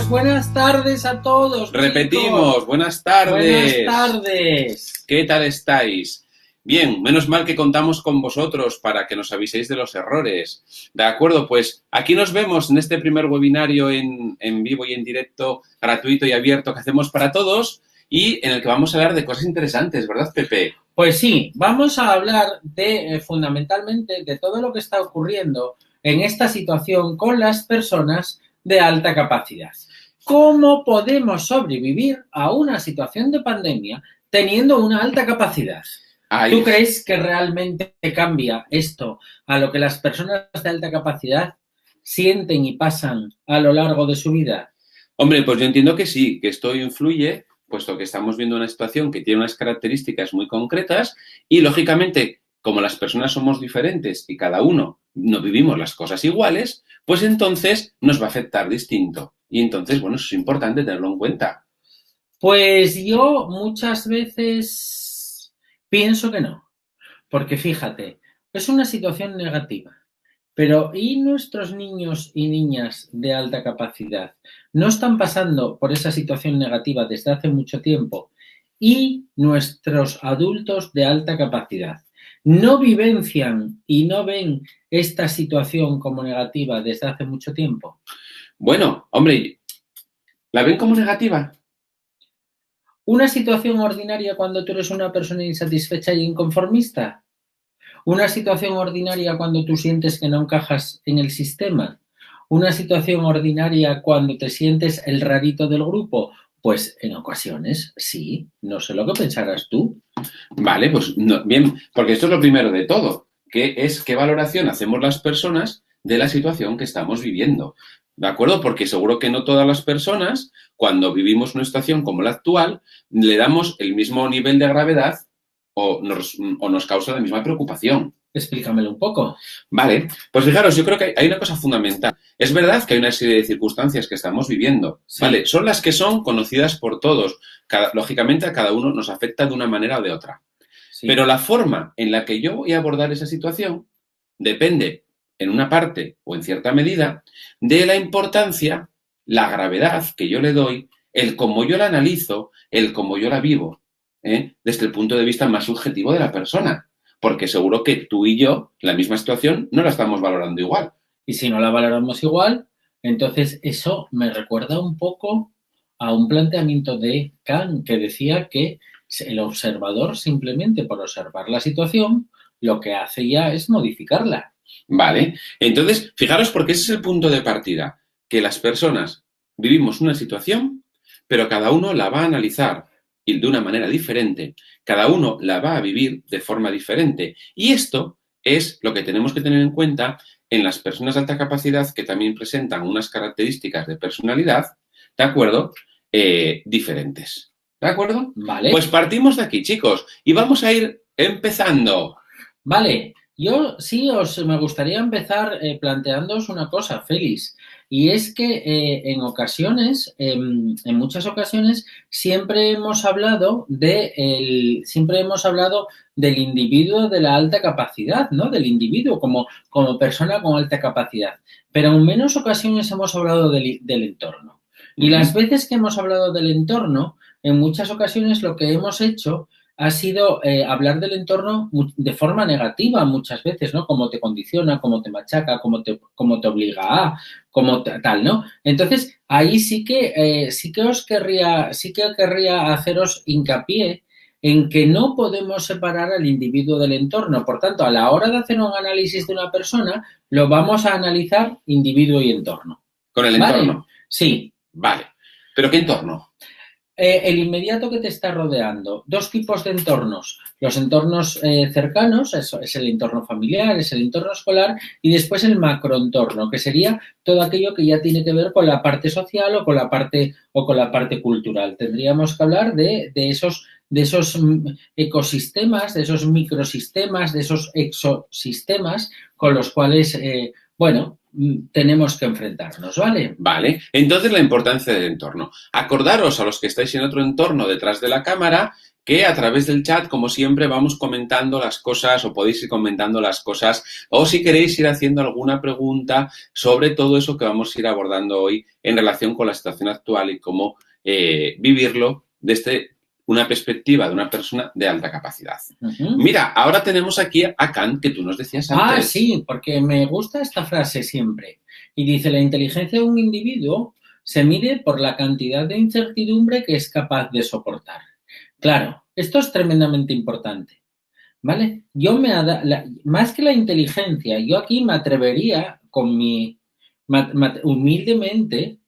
buenas tardes a todos. Repetimos, chicos. buenas tardes. Buenas tardes. ¿Qué tal estáis? Bien, menos mal que contamos con vosotros para que nos aviséis de los errores. De acuerdo, pues aquí nos vemos en este primer webinario en vivo y en directo, gratuito y abierto que hacemos para todos y en el que vamos a hablar de cosas interesantes, ¿verdad, Pepe? Pues sí, vamos a hablar de fundamentalmente de todo lo que está ocurriendo en esta situación con las personas de alta capacidad. ¿Cómo podemos sobrevivir a una situación de pandemia teniendo una alta capacidad? ¿Tú crees que realmente cambia esto a lo que las personas de alta capacidad sienten y pasan a lo largo de su vida? Hombre, pues yo entiendo que sí, que esto influye, puesto que estamos viendo una situación que tiene unas características muy concretas y, lógicamente, como las personas somos diferentes y cada uno no vivimos las cosas iguales, pues entonces nos va a afectar distinto. Y entonces, bueno, eso es importante tenerlo en cuenta. Pues yo muchas veces pienso que no, porque fíjate, es una situación negativa, pero ¿y nuestros niños y niñas de alta capacidad? ¿No están pasando por esa situación negativa desde hace mucho tiempo? ¿Y nuestros adultos de alta capacidad no vivencian y no ven esta situación como negativa desde hace mucho tiempo? Bueno, hombre, ¿la ven como negativa? ¿Una situación ordinaria cuando tú eres una persona insatisfecha y inconformista? ¿Una situación ordinaria cuando tú sientes que no encajas en el sistema? ¿Una situación ordinaria cuando te sientes el rarito del grupo? Pues en ocasiones sí, no sé lo que pensarás tú. Vale, pues no, bien, porque esto es lo primero de todo, que es qué valoración hacemos las personas de la situación que estamos viviendo. ¿De acuerdo? Porque seguro que no todas las personas, cuando vivimos una situación como la actual, le damos el mismo nivel de gravedad o nos causa la misma preocupación. Explícamelo un poco. Vale, pues fijaros, yo creo que hay una cosa fundamental. Es verdad que hay una serie de circunstancias que estamos viviendo, Sí. ¿vale? Son las que son conocidas por todos. Lógicamente a cada uno nos afecta de una manera o de otra. Sí. Pero la forma en la que yo voy a abordar esa situación depende, en una parte o en cierta medida, de la importancia, la gravedad que yo le doy, el cómo yo la analizo, el cómo yo la vivo, desde el punto de vista más subjetivo de la persona. Porque seguro que tú y yo, la misma situación, no la estamos valorando igual. Y si no la valoramos igual, entonces eso me recuerda un poco a un planteamiento de Kant que decía que el observador simplemente por observar la situación lo que hace ya es modificarla. Vale, entonces fijaros porque ese es el punto de partida, que las personas vivimos una situación, pero cada uno la va a analizar y de una manera diferente, cada uno la va a vivir de forma diferente. Y esto es lo que tenemos que tener en cuenta en las personas de alta capacidad que también presentan unas características de personalidad, ¿de acuerdo? Diferentes. ¿De acuerdo? Vale. Pues partimos de aquí, chicos, y vamos a ir empezando. Vale, yo sí me gustaría empezar planteándoos una cosa, Félix, y es que en ocasiones, en muchas ocasiones, siempre hemos hablado del individuo de la alta capacidad, ¿no? Del individuo como persona con alta capacidad, pero en menos ocasiones hemos hablado del entorno. Y las veces que hemos hablado del entorno, en muchas ocasiones lo que hemos hecho ha sido hablar del entorno de forma negativa muchas veces, ¿no? Cómo te condiciona, cómo te machaca, cómo te obliga a, cómo tal, ¿no? Entonces, ahí sí que querría haceros hincapié en que no podemos separar al individuo del entorno. Por tanto, a la hora de hacer un análisis de una persona, lo vamos a analizar individuo y entorno. ¿Con el entorno? ¿Vale? Sí. Vale. ¿Pero qué entorno? El inmediato que te está rodeando. Dos tipos de entornos. Los entornos cercanos, eso es el entorno familiar, es el entorno escolar, y después el macroentorno, que sería todo aquello que ya tiene que ver con la parte social o con la parte cultural. Tendríamos que hablar de esos ecosistemas, de esos microsistemas, de esos exosistemas con los cuales, tenemos que enfrentarnos, ¿vale? Vale. Entonces, la importancia del entorno. Acordaros a los que estáis en otro entorno detrás de la cámara que a través del chat, como siempre, vamos comentando las cosas o podéis ir comentando las cosas o si queréis ir haciendo alguna pregunta sobre todo eso que vamos a ir abordando hoy en relación con la situación actual y cómo vivirlo desde una perspectiva de una persona de alta capacidad. Mira, ahora tenemos aquí a Kant, que tú nos decías antes. Ah, sí, porque me gusta esta frase siempre. Y dice, la inteligencia de un individuo se mide por la cantidad de incertidumbre que es capaz de soportar. Claro, esto es tremendamente importante, ¿vale? Más que la inteligencia, yo aquí me atrevería con humildemente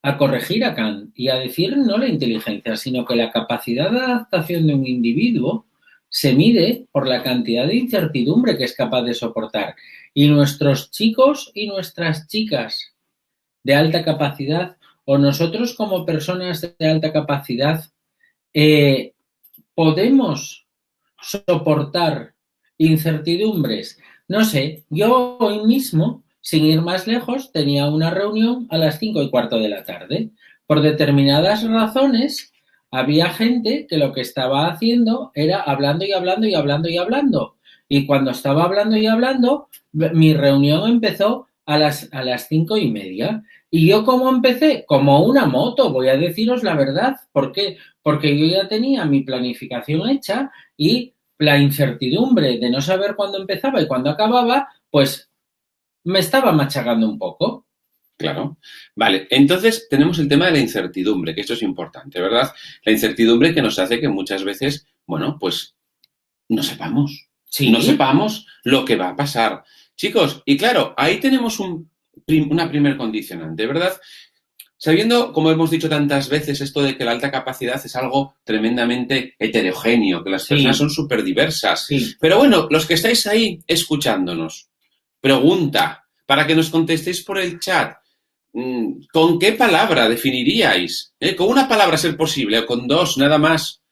a corregir a Kant y a decir no la inteligencia, sino que la capacidad de adaptación de un individuo se mide por la cantidad de incertidumbre que es capaz de soportar. Y nuestros chicos y nuestras chicas de alta capacidad, o nosotros como personas de alta capacidad, podemos soportar incertidumbres. No sé, yo hoy mismo, sin ir más lejos, tenía una reunión a las 5:15 de la tarde. Por determinadas razones, había gente que lo que estaba haciendo era hablando y hablando y hablando y hablando. Y cuando estaba hablando y hablando, mi reunión empezó a las 5:30. ¿Y yo cómo empecé? Como una moto, voy a deciros la verdad. ¿Por qué? Porque yo ya tenía mi planificación hecha y la incertidumbre de no saber cuándo empezaba y cuándo acababa, pues me estaba machacando un poco. Claro. Vale, entonces tenemos el tema de la incertidumbre, que esto es importante, ¿verdad? La incertidumbre que nos hace que muchas veces, bueno, pues no sepamos. Sí. No sepamos lo que va a pasar. Chicos, y claro, ahí tenemos una primer condicionante, ¿verdad? Sabiendo, como hemos dicho tantas veces, esto de que la alta capacidad es algo tremendamente heterogéneo, que las personas son súper diversas. Sí. Pero bueno, los que estáis ahí escuchándonos, pregunta, para que nos contestéis por el chat, ¿con qué palabra definiríais? ¿Con una palabra ser posible o con dos, nada más?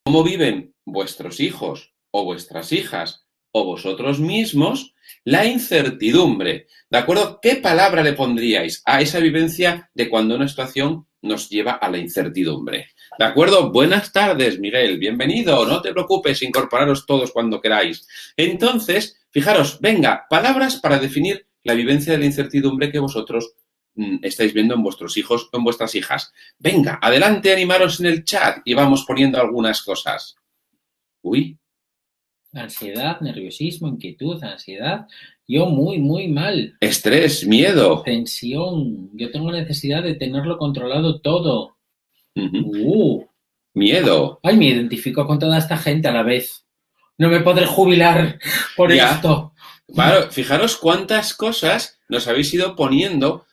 ¿Cómo viven vuestros hijos o vuestras hijas o vosotros mismos la incertidumbre? ¿De acuerdo? ¿Qué palabra le pondríais a esa vivencia de cuando una situación nos lleva a la incertidumbre? ¿De acuerdo? Buenas tardes, Miguel. Bienvenido. No te preocupes, incorporaros todos cuando queráis. Entonces, fijaros, venga, palabras para definir la vivencia de la incertidumbre que vosotros estáis viendo en vuestros hijos o en vuestras hijas. Venga, adelante, animaros en el chat y vamos poniendo algunas cosas. Uy. Ansiedad, nerviosismo, inquietud, ansiedad. Yo muy mal. Estrés, miedo. Tensión. Yo tengo necesidad de tenerlo controlado todo. Miedo. Ay, me identifico con toda esta gente a la vez. No me podré jubilar por esto. Claro, fijaros cuántas cosas nos habéis ido poniendo.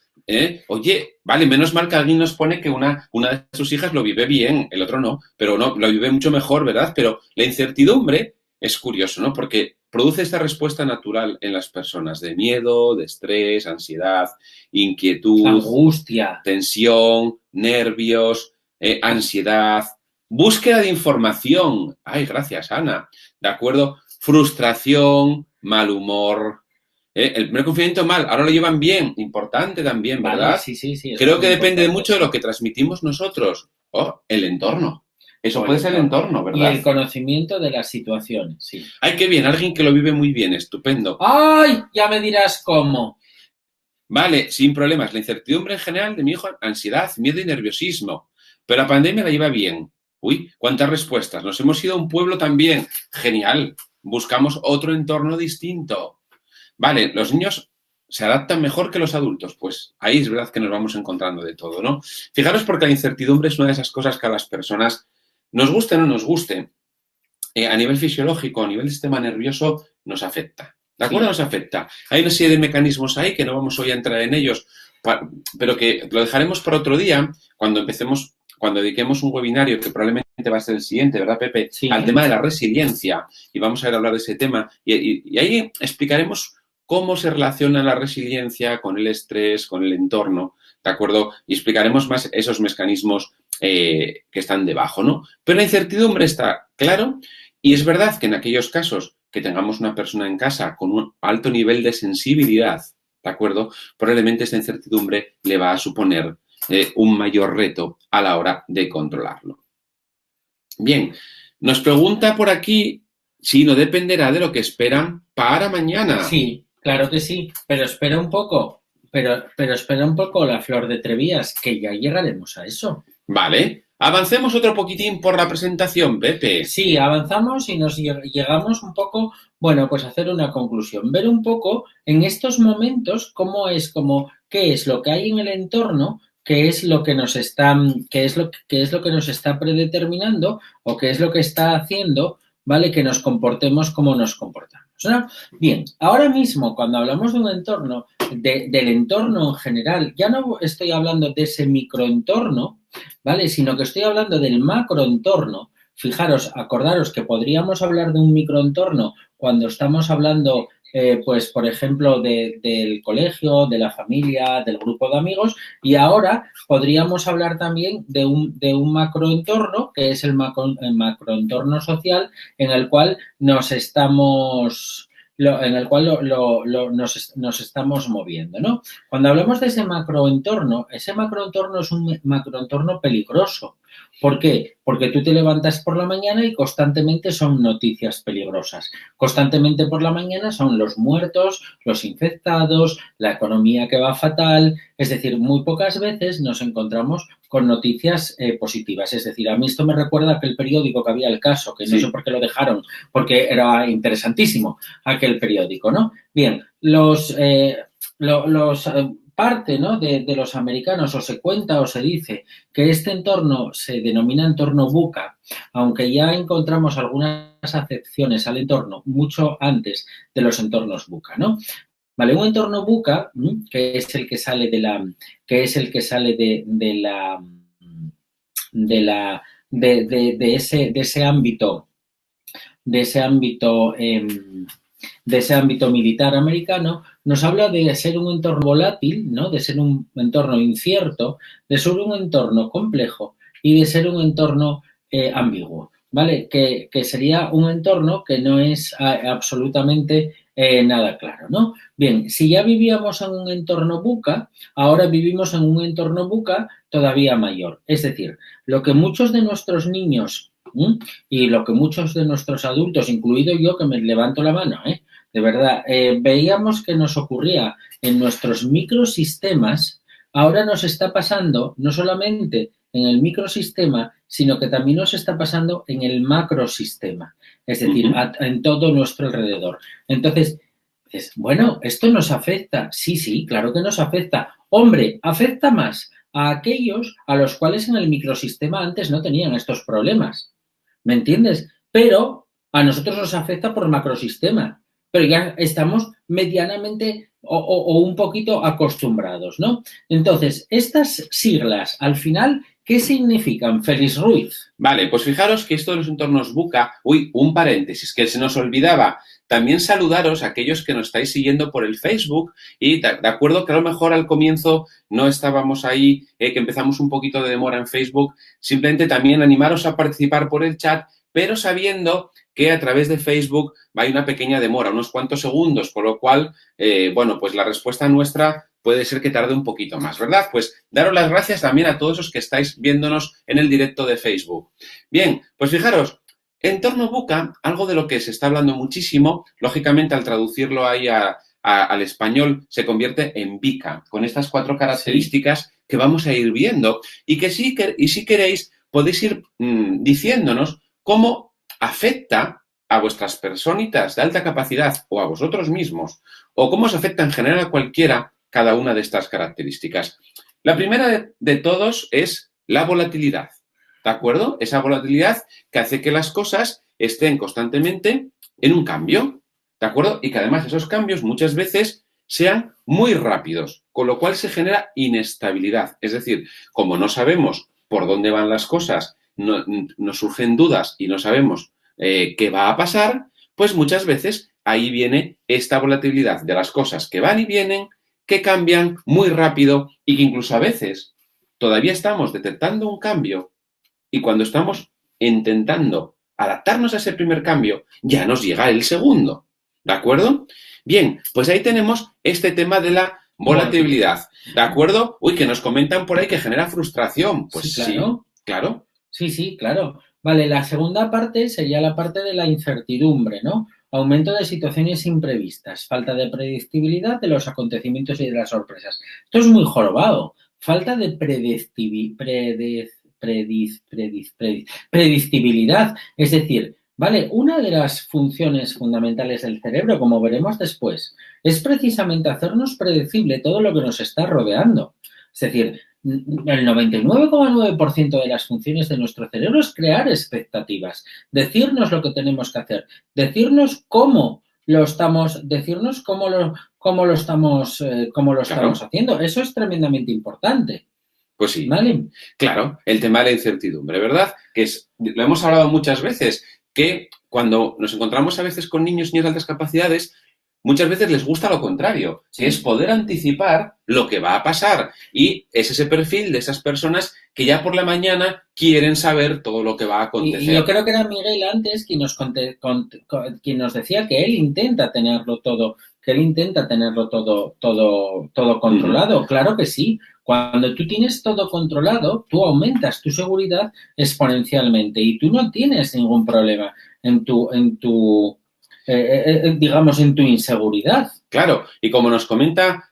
Oye, vale, menos mal que alguien nos pone que una de sus hijas lo vive bien, el otro no, pero no, lo vive mucho mejor, ¿verdad? Pero la incertidumbre es curioso, ¿no? Porque produce esta respuesta natural en las personas de miedo, de estrés, ansiedad, inquietud, angustia, tensión, nervios, ansiedad, búsqueda de información. Ay, gracias, Ana. ¿De acuerdo? Frustración, mal humor. El primer confinamiento mal, ahora lo llevan bien, importante también, ¿verdad? Vale, sí. Creo que depende mucho de lo que transmitimos nosotros. El entorno. Eso puede ser el entorno, ¿verdad? Y el conocimiento de las situaciones, sí. Ay, qué bien, alguien que lo vive muy bien, estupendo. ¡Ay! Ya me dirás cómo. Vale, sin problemas. La incertidumbre en general de mi hijo, ansiedad, miedo y nerviosismo. Pero la pandemia la lleva bien. Uy, cuántas respuestas. Nos hemos ido a un pueblo también. Genial. Buscamos otro entorno distinto. Vale, los niños se adaptan mejor que los adultos. Pues ahí es verdad que nos vamos encontrando de todo, ¿no? Fijaros porque la incertidumbre es una de esas cosas que a las personas, nos guste o no nos guste, a nivel fisiológico, a nivel sistema nervioso, nos afecta. ¿De acuerdo? Sí. Nos afecta. Hay una serie de mecanismos ahí que no vamos hoy a entrar en ellos, pero que lo dejaremos para otro día cuando empecemos, cuando dediquemos un webinario que probablemente va a ser el siguiente, ¿verdad, Pepe? Sí. Al tema de la resiliencia. Y vamos a ir a hablar de ese tema. Y ahí explicaremos cómo se relaciona la resiliencia con el estrés, con el entorno, ¿de acuerdo? Y explicaremos más esos mecanismos que están debajo, ¿no? Pero la incertidumbre está claro. Y es verdad que en aquellos casos que tengamos una persona en casa con un alto nivel de sensibilidad, ¿de acuerdo? Probablemente esta incertidumbre le va a suponer un mayor reto a la hora de controlarlo. Bien, Nos pregunta por aquí si no dependerá de lo que esperan para mañana. Sí, claro que sí, pero espera un poco, pero espera un poco la flor de Trevías, que ya llegaremos a eso. Vale. Avancemos otro poquitín por la presentación, Pepe. Sí, avanzamos y nos llegamos un poco, bueno, pues a hacer una conclusión, ver un poco en estos momentos cómo es, como, qué es lo que hay en el entorno, qué es lo que nos está, qué es lo que nos está predeterminando o qué es lo que está haciendo, ¿vale? Que nos comportemos como nos comportamos, ¿no? Bien, ahora mismo cuando hablamos de un entorno, del entorno en general, ya no estoy hablando de ese microentorno, ¿vale? Sino que estoy hablando del macroentorno. Fijaros, acordaros que podríamos hablar de un microentorno cuando estamos hablando, pues, por ejemplo, del colegio, de la familia, del grupo de amigos, y ahora podríamos hablar también de un macroentorno, que es el macroentorno social, en el cual nos estamos nos estamos moviendo, ¿no? Cuando hablamos de ese macroentorno es un macroentorno peligroso. ¿Por qué? Porque tú te levantas por la mañana y constantemente son noticias peligrosas. Constantemente por la mañana son los muertos, los infectados, la economía que va fatal. Es decir, muy pocas veces nos encontramos con noticias positivas. Es decir, a mí esto me recuerda a aquel periódico que había El Caso, que no sé por qué lo dejaron, porque era interesantísimo aquel periódico, ¿no? Bien, parte, ¿no?, de los americanos, o se cuenta o se dice que este entorno se denomina entorno buca, aunque ya encontramos algunas acepciones al entorno mucho antes de los entornos buca, ¿no? Vale, un entorno buca, que es el que sale de ese ámbito, de ese ámbito de ese ámbito militar americano, nos habla de ser un entorno volátil, ¿no? De ser un entorno incierto, de ser un entorno complejo y de ser un entorno ambiguo, ¿vale? Que sería un entorno que no es absolutamente nada claro, ¿no? Bien, si ya vivíamos en un entorno buca, ahora vivimos en un entorno buca todavía mayor. Es decir, lo que muchos de nuestros niños y lo que muchos de nuestros adultos, incluido yo que me levanto la mano, de verdad, veíamos que nos ocurría en nuestros microsistemas, ahora nos está pasando no solamente en el microsistema, sino que también nos está pasando en el macrosistema, es decir, en todo nuestro alrededor. Entonces, bueno, ¿esto nos afecta? Sí, sí, claro que nos afecta. Hombre, afecta más a aquellos a los cuales en el microsistema antes no tenían estos problemas. ¿Me entiendes? Pero a nosotros nos afecta por macrosistema, pero ya estamos medianamente o un poquito acostumbrados, ¿no? Entonces, estas siglas, al final, ¿qué significan, Félix Ruiz? Vale, pues fijaros que esto de los entornos buca, un paréntesis, que se nos olvidaba. También saludaros a aquellos que nos estáis siguiendo por el Facebook y de acuerdo que a lo mejor al comienzo no estábamos ahí, que empezamos un poquito de demora en Facebook, simplemente también animaros a participar por el chat, pero sabiendo que a través de Facebook hay una pequeña demora, unos cuantos segundos, por lo cual, bueno, pues la respuesta nuestra puede ser que tarde un poquito más, ¿verdad? Pues daros las gracias también a todos los que estáis viéndonos en el directo de Facebook. Bien, pues fijaros, entorno buca, algo de lo que se está hablando muchísimo, lógicamente al traducirlo ahí al español se convierte en bica, con estas 4 características que vamos a ir viendo y que si queréis podéis ir diciéndonos cómo afecta a vuestras personitas de alta capacidad o a vosotros mismos, o cómo os afecta en general a cualquiera cada una de estas características. La primera de todos es la volatilidad, ¿de acuerdo? Esa volatilidad que hace que las cosas estén constantemente en un cambio, ¿de acuerdo? Y que además esos cambios muchas veces sean muy rápidos, con lo cual se genera inestabilidad. Es decir, como no sabemos por dónde van las cosas, nos surgen dudas y no sabemos qué va a pasar, pues muchas veces ahí viene esta volatilidad de las cosas que van y vienen, que cambian muy rápido y que incluso a veces todavía estamos detectando un cambio y cuando estamos intentando adaptarnos a ese primer cambio, ya nos llega el segundo. ¿De acuerdo? Bien, pues ahí tenemos este tema de la volatilidad. ¿De acuerdo? Uy, que nos comentan por ahí que genera frustración. Pues sí, claro. Sí, claro. Vale, la segunda parte sería la parte de la incertidumbre, ¿no? Aumento de situaciones imprevistas, falta de predictibilidad de los acontecimientos y de las sorpresas. Esto es muy jorobado. Falta de predictibilidad. Es decir, vale, una de las funciones fundamentales del cerebro, como veremos después, es precisamente hacernos predecible todo lo que nos está rodeando. Es decir, el 99,9% de las funciones de nuestro cerebro es crear expectativas, decirnos lo que tenemos que hacer, decirnos cómo lo estamos, decirnos cómo lo estamos haciendo. Eso es tremendamente importante. Pues sí, ¿Vale? claro, el tema de la incertidumbre, ¿verdad? Lo hemos hablado muchas veces, que cuando nos encontramos a veces con niños y niñas de altas capacidades, muchas veces les gusta lo contrario, Sí. que es poder anticipar lo que va a pasar. Y es ese perfil de esas personas que ya por la mañana quieren saber todo lo que va a acontecer. Y yo creo que era Miguel antes quien nos decía que él intenta tenerlo todo, controlado. Claro que sí. Cuando tú tienes todo controlado, tú aumentas tu seguridad exponencialmente y tú no tienes ningún problema digamos, en tu inseguridad. Claro, y como nos comenta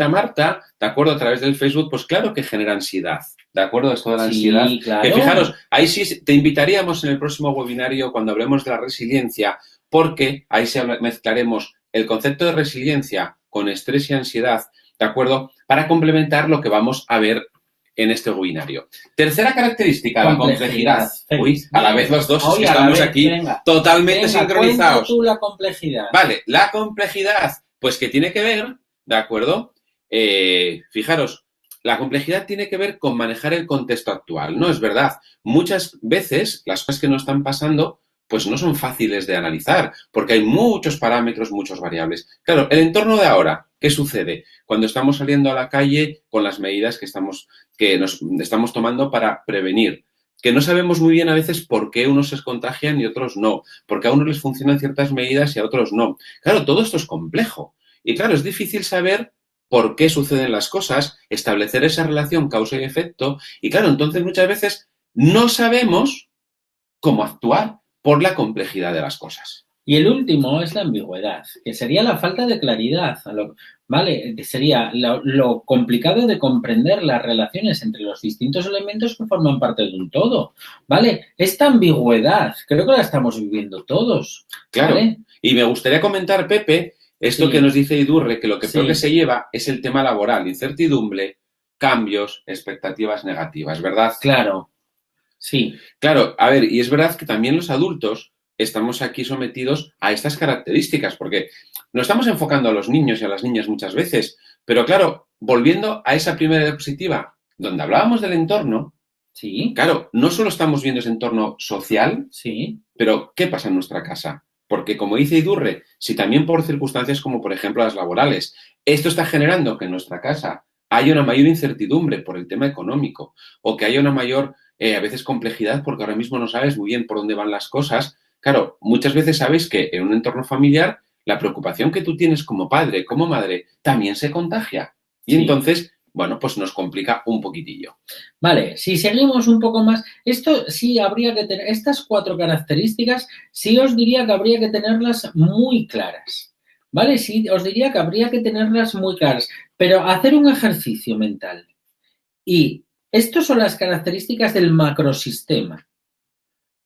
Marta, ¿de acuerdo? A través del Facebook, pues claro que genera ansiedad, ¿de acuerdo? Esto de la ansiedad. Sí, claro. Que fijaros, ahí sí te invitaríamos en el próximo webinario cuando hablemos de la resiliencia, porque ahí mezclaremos el concepto de resiliencia con estrés y ansiedad, ¿de acuerdo? Para complementar lo que vamos a ver en este webinario. Tercera característica, la complejidad. Uy, a la vez los dos estamos aquí totalmente sincronizados. Cuenta tú la complejidad. Vale, la complejidad, pues que tiene que ver, ¿de acuerdo? Fijaros, la complejidad tiene que ver con manejar el contexto actual, ¿no? Es verdad, muchas veces las cosas que nos están pasando pues no son fáciles de analizar, porque hay muchos parámetros, muchas variables. Claro, el entorno de ahora, ¿qué sucede? Cuando estamos saliendo a la calle con las medidas que nos estamos tomando para prevenir, que no sabemos muy bien a veces por qué unos se contagian y otros no, porque a unos les funcionan ciertas medidas y a otros no. Claro, todo esto es complejo. Y claro, es difícil saber por qué suceden las cosas, establecer esa relación causa y efecto. Y claro, entonces muchas veces no sabemos cómo actuar por la complejidad de las cosas. Y el último es la ambigüedad, que sería la falta de claridad, ¿vale? Sería lo complicado de comprender las relaciones entre los distintos elementos que forman parte de un todo, ¿vale? Esta ambigüedad, creo que la estamos viviendo todos. Claro, ¿vale? Y me gustaría comentar, Pepe, esto que nos dice Idurre, que lo que peor que se lleva es el tema laboral, incertidumbre, cambios, expectativas negativas, ¿verdad? Claro, sí. Claro, a ver, y es verdad que también los adultos estamos aquí sometidos a estas características, porque nos estamos enfocando a los niños y a las niñas muchas veces, pero claro, volviendo a esa primera diapositiva, donde hablábamos del entorno, sí. Claro, no solo estamos viendo ese entorno social, sí. Pero ¿qué pasa en nuestra casa? Porque, como dice Idurre, si también por circunstancias como, por ejemplo, las laborales, esto está generando que en nuestra casa haya una mayor incertidumbre por el tema económico o que haya una mayor, a veces, complejidad porque ahora mismo no sabes muy bien por dónde van las cosas. Claro, muchas veces sabes que en un entorno familiar la preocupación que tú tienes como padre, como madre, también se contagia. Y entonces, bueno, pues nos complica un poquitillo. Vale, si seguimos un poco más, esto sí habría que tener, estas 4 características, sí os diría que habría que tenerlas muy claras, ¿vale? Sí, os diría que habría que tenerlas muy claras, pero hacer un ejercicio mental. Y estas son las características del macrosistema,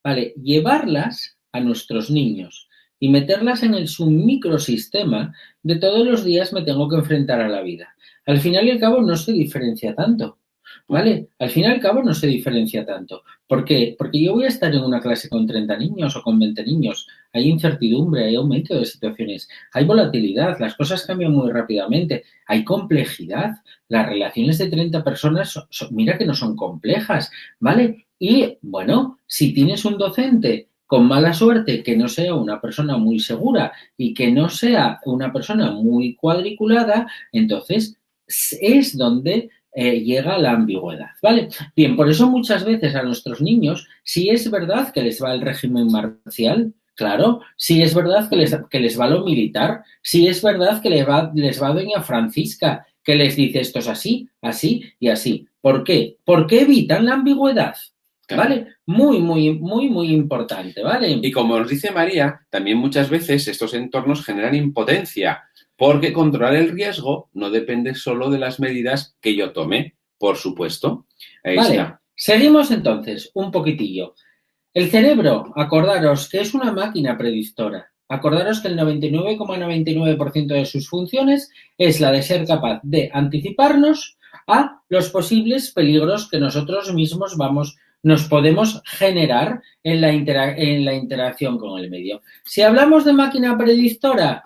¿vale? Llevarlas a nuestros niños y meterlas en el submicrosistema de todos los días me tengo que enfrentar a la vida. Al final y al cabo no se diferencia tanto, ¿vale? Al fin y al cabo no se diferencia tanto. ¿Por qué? Porque yo voy a estar en una clase con 30 niños o con 20 niños. Hay incertidumbre, hay aumento de situaciones, hay volatilidad, las cosas cambian muy rápidamente, hay complejidad. Las relaciones de 30 personas, mira que no son complejas, ¿vale? Y, bueno, si tienes un docente con mala suerte, que no sea una persona muy segura y que no sea una persona muy cuadriculada, entonces es donde llega la ambigüedad, ¿vale? Bien, por eso muchas veces a nuestros niños, sí es verdad que les va el régimen marcial, claro, sí es verdad que les va lo militar, sí es verdad que les va doña Francisca, que les dice esto es así, así y así. ¿Por qué? ¿Por qué evitan la ambigüedad? Claro. ¿vale? Muy, muy, muy, muy importante, ¿vale? Y como nos dice María, también muchas veces estos entornos generan impotencia, porque controlar el riesgo no depende solo de las medidas que yo tome, por supuesto. Ahí Vale, está. seguimos entonces un poquitillo. El cerebro, acordaros que es una máquina predictora. Acordaros que el 99,99% de sus funciones es la de ser capaz de anticiparnos a los posibles peligros que nosotros mismos nos podemos generar en la interacción con el medio. Si hablamos de máquina predictora,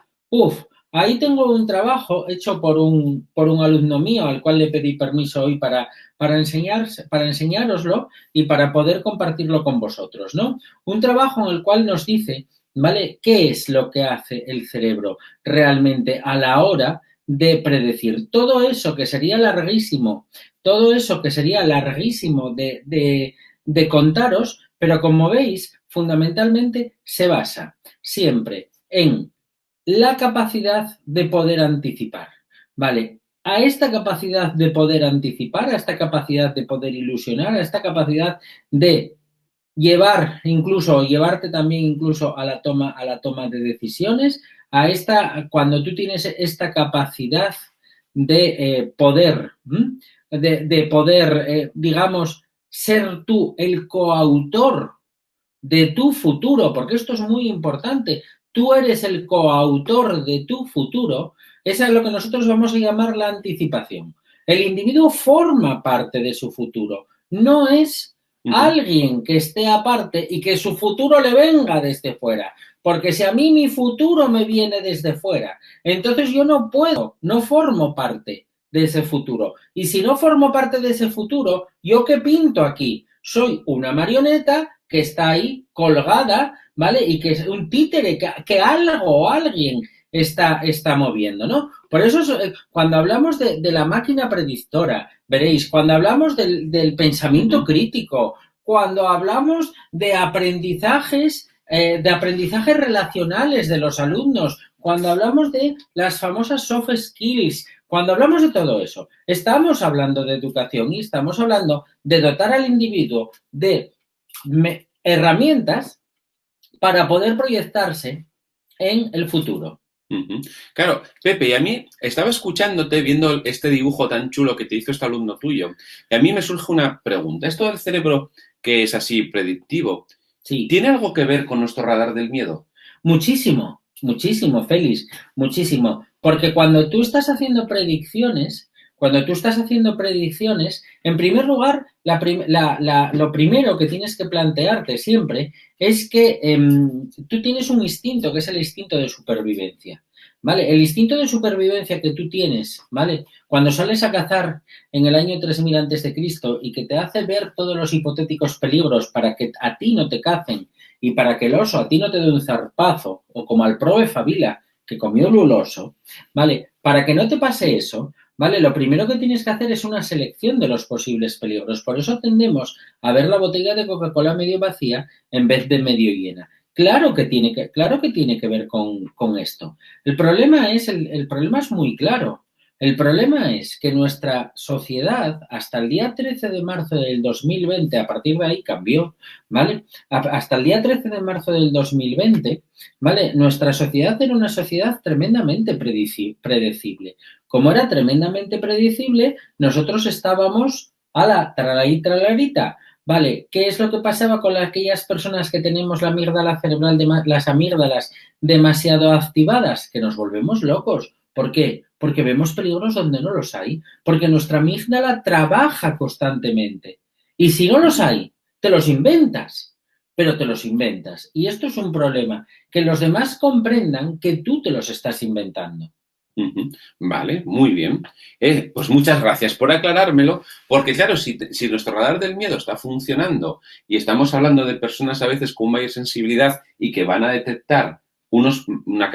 ahí tengo un trabajo hecho por un alumno mío al cual le pedí permiso hoy para enseñároslo y para poder compartirlo con vosotros, ¿no? Un trabajo en el cual nos dice, ¿vale? ¿Qué es lo que hace el cerebro realmente a la hora de predecir? Todo eso que sería larguísimo, todo eso que sería larguísimo de contaros, pero como veis, fundamentalmente se basa siempre en la capacidad de poder anticipar, ¿vale? A esta capacidad de poder anticipar, a esta capacidad de poder ilusionar, a esta capacidad de llevarte también incluso a la toma de decisiones, cuando tú tienes esta capacidad de poder, de poder, digamos, ser tú el coautor de tu futuro, porque esto es muy importante. Tú eres el coautor de tu futuro. Esa es lo que nosotros vamos a llamar la anticipación. El individuo forma parte de su futuro, no es alguien que esté aparte y que su futuro le venga desde fuera. Porque si a mí mi futuro me viene desde fuera, entonces yo no puedo, no formo parte de ese futuro. Y si no formo parte de ese futuro, ¿yo qué pinto aquí? Soy una marioneta que está ahí colgada, ¿vale? Y que es un títere, que algo o alguien está moviendo, ¿no? Por eso, cuando hablamos de la máquina predictora, veréis, cuando hablamos del pensamiento crítico, cuando hablamos de aprendizajes relacionales de los alumnos, cuando hablamos de las famosas soft skills, cuando hablamos de todo eso, estamos hablando de educación y estamos hablando de dotar al individuo de herramientas para poder proyectarse en el futuro. Claro, Pepe, y a mí estaba escuchándote, viendo este dibujo tan chulo que te hizo este alumno tuyo, y a mí me surge una pregunta. ¿Esto del cerebro que es así predictivo, sí, tiene algo que ver con nuestro radar del miedo? Muchísimo, muchísimo, Félix, muchísimo. Porque cuando tú estás haciendo predicciones, en primer lugar, lo primero que tienes que plantearte siempre es que tú tienes un instinto, que es el instinto de supervivencia. ¿Vale? El instinto de supervivencia que tú tienes, ¿vale? Cuando sales a cazar en el año 3000 a.C. y que te hace ver todos los hipotéticos peligros para que a ti no te cacen y para que el oso a ti no te dé un zarpazo, o como al profe Favila, que comió el oso, ¿vale? Para que no te pase eso, ¿vale? Lo primero que tienes que hacer es una selección de los posibles peligros. Por eso tendemos a ver la botella de Coca-Cola medio vacía en vez de medio llena. Claro que tiene que ver con esto. El problema es muy claro. El problema es que nuestra sociedad, hasta el día 13 de marzo del 2020, a partir de ahí cambió, ¿vale? Hasta el día 13 de marzo del 2020, ¿vale? Nuestra sociedad era una sociedad tremendamente predecible. Como era tremendamente predecible, nosotros estábamos a la tralarita. Vale, ¿qué es lo que pasaba con aquellas personas que tenemos la amígdala cerebral, las amígdalas demasiado activadas? Que nos volvemos locos. ¿Por qué? Porque vemos peligros donde no los hay. Porque nuestra amígdala trabaja constantemente. Y si no los hay, te los inventas. Pero te los inventas. Y esto es un problema. Que los demás comprendan que tú te los estás inventando. Vale, muy bien. Pues muchas gracias por aclarármelo, porque claro, si nuestro radar del miedo está funcionando y estamos hablando de personas a veces con mayor sensibilidad y que van a detectar una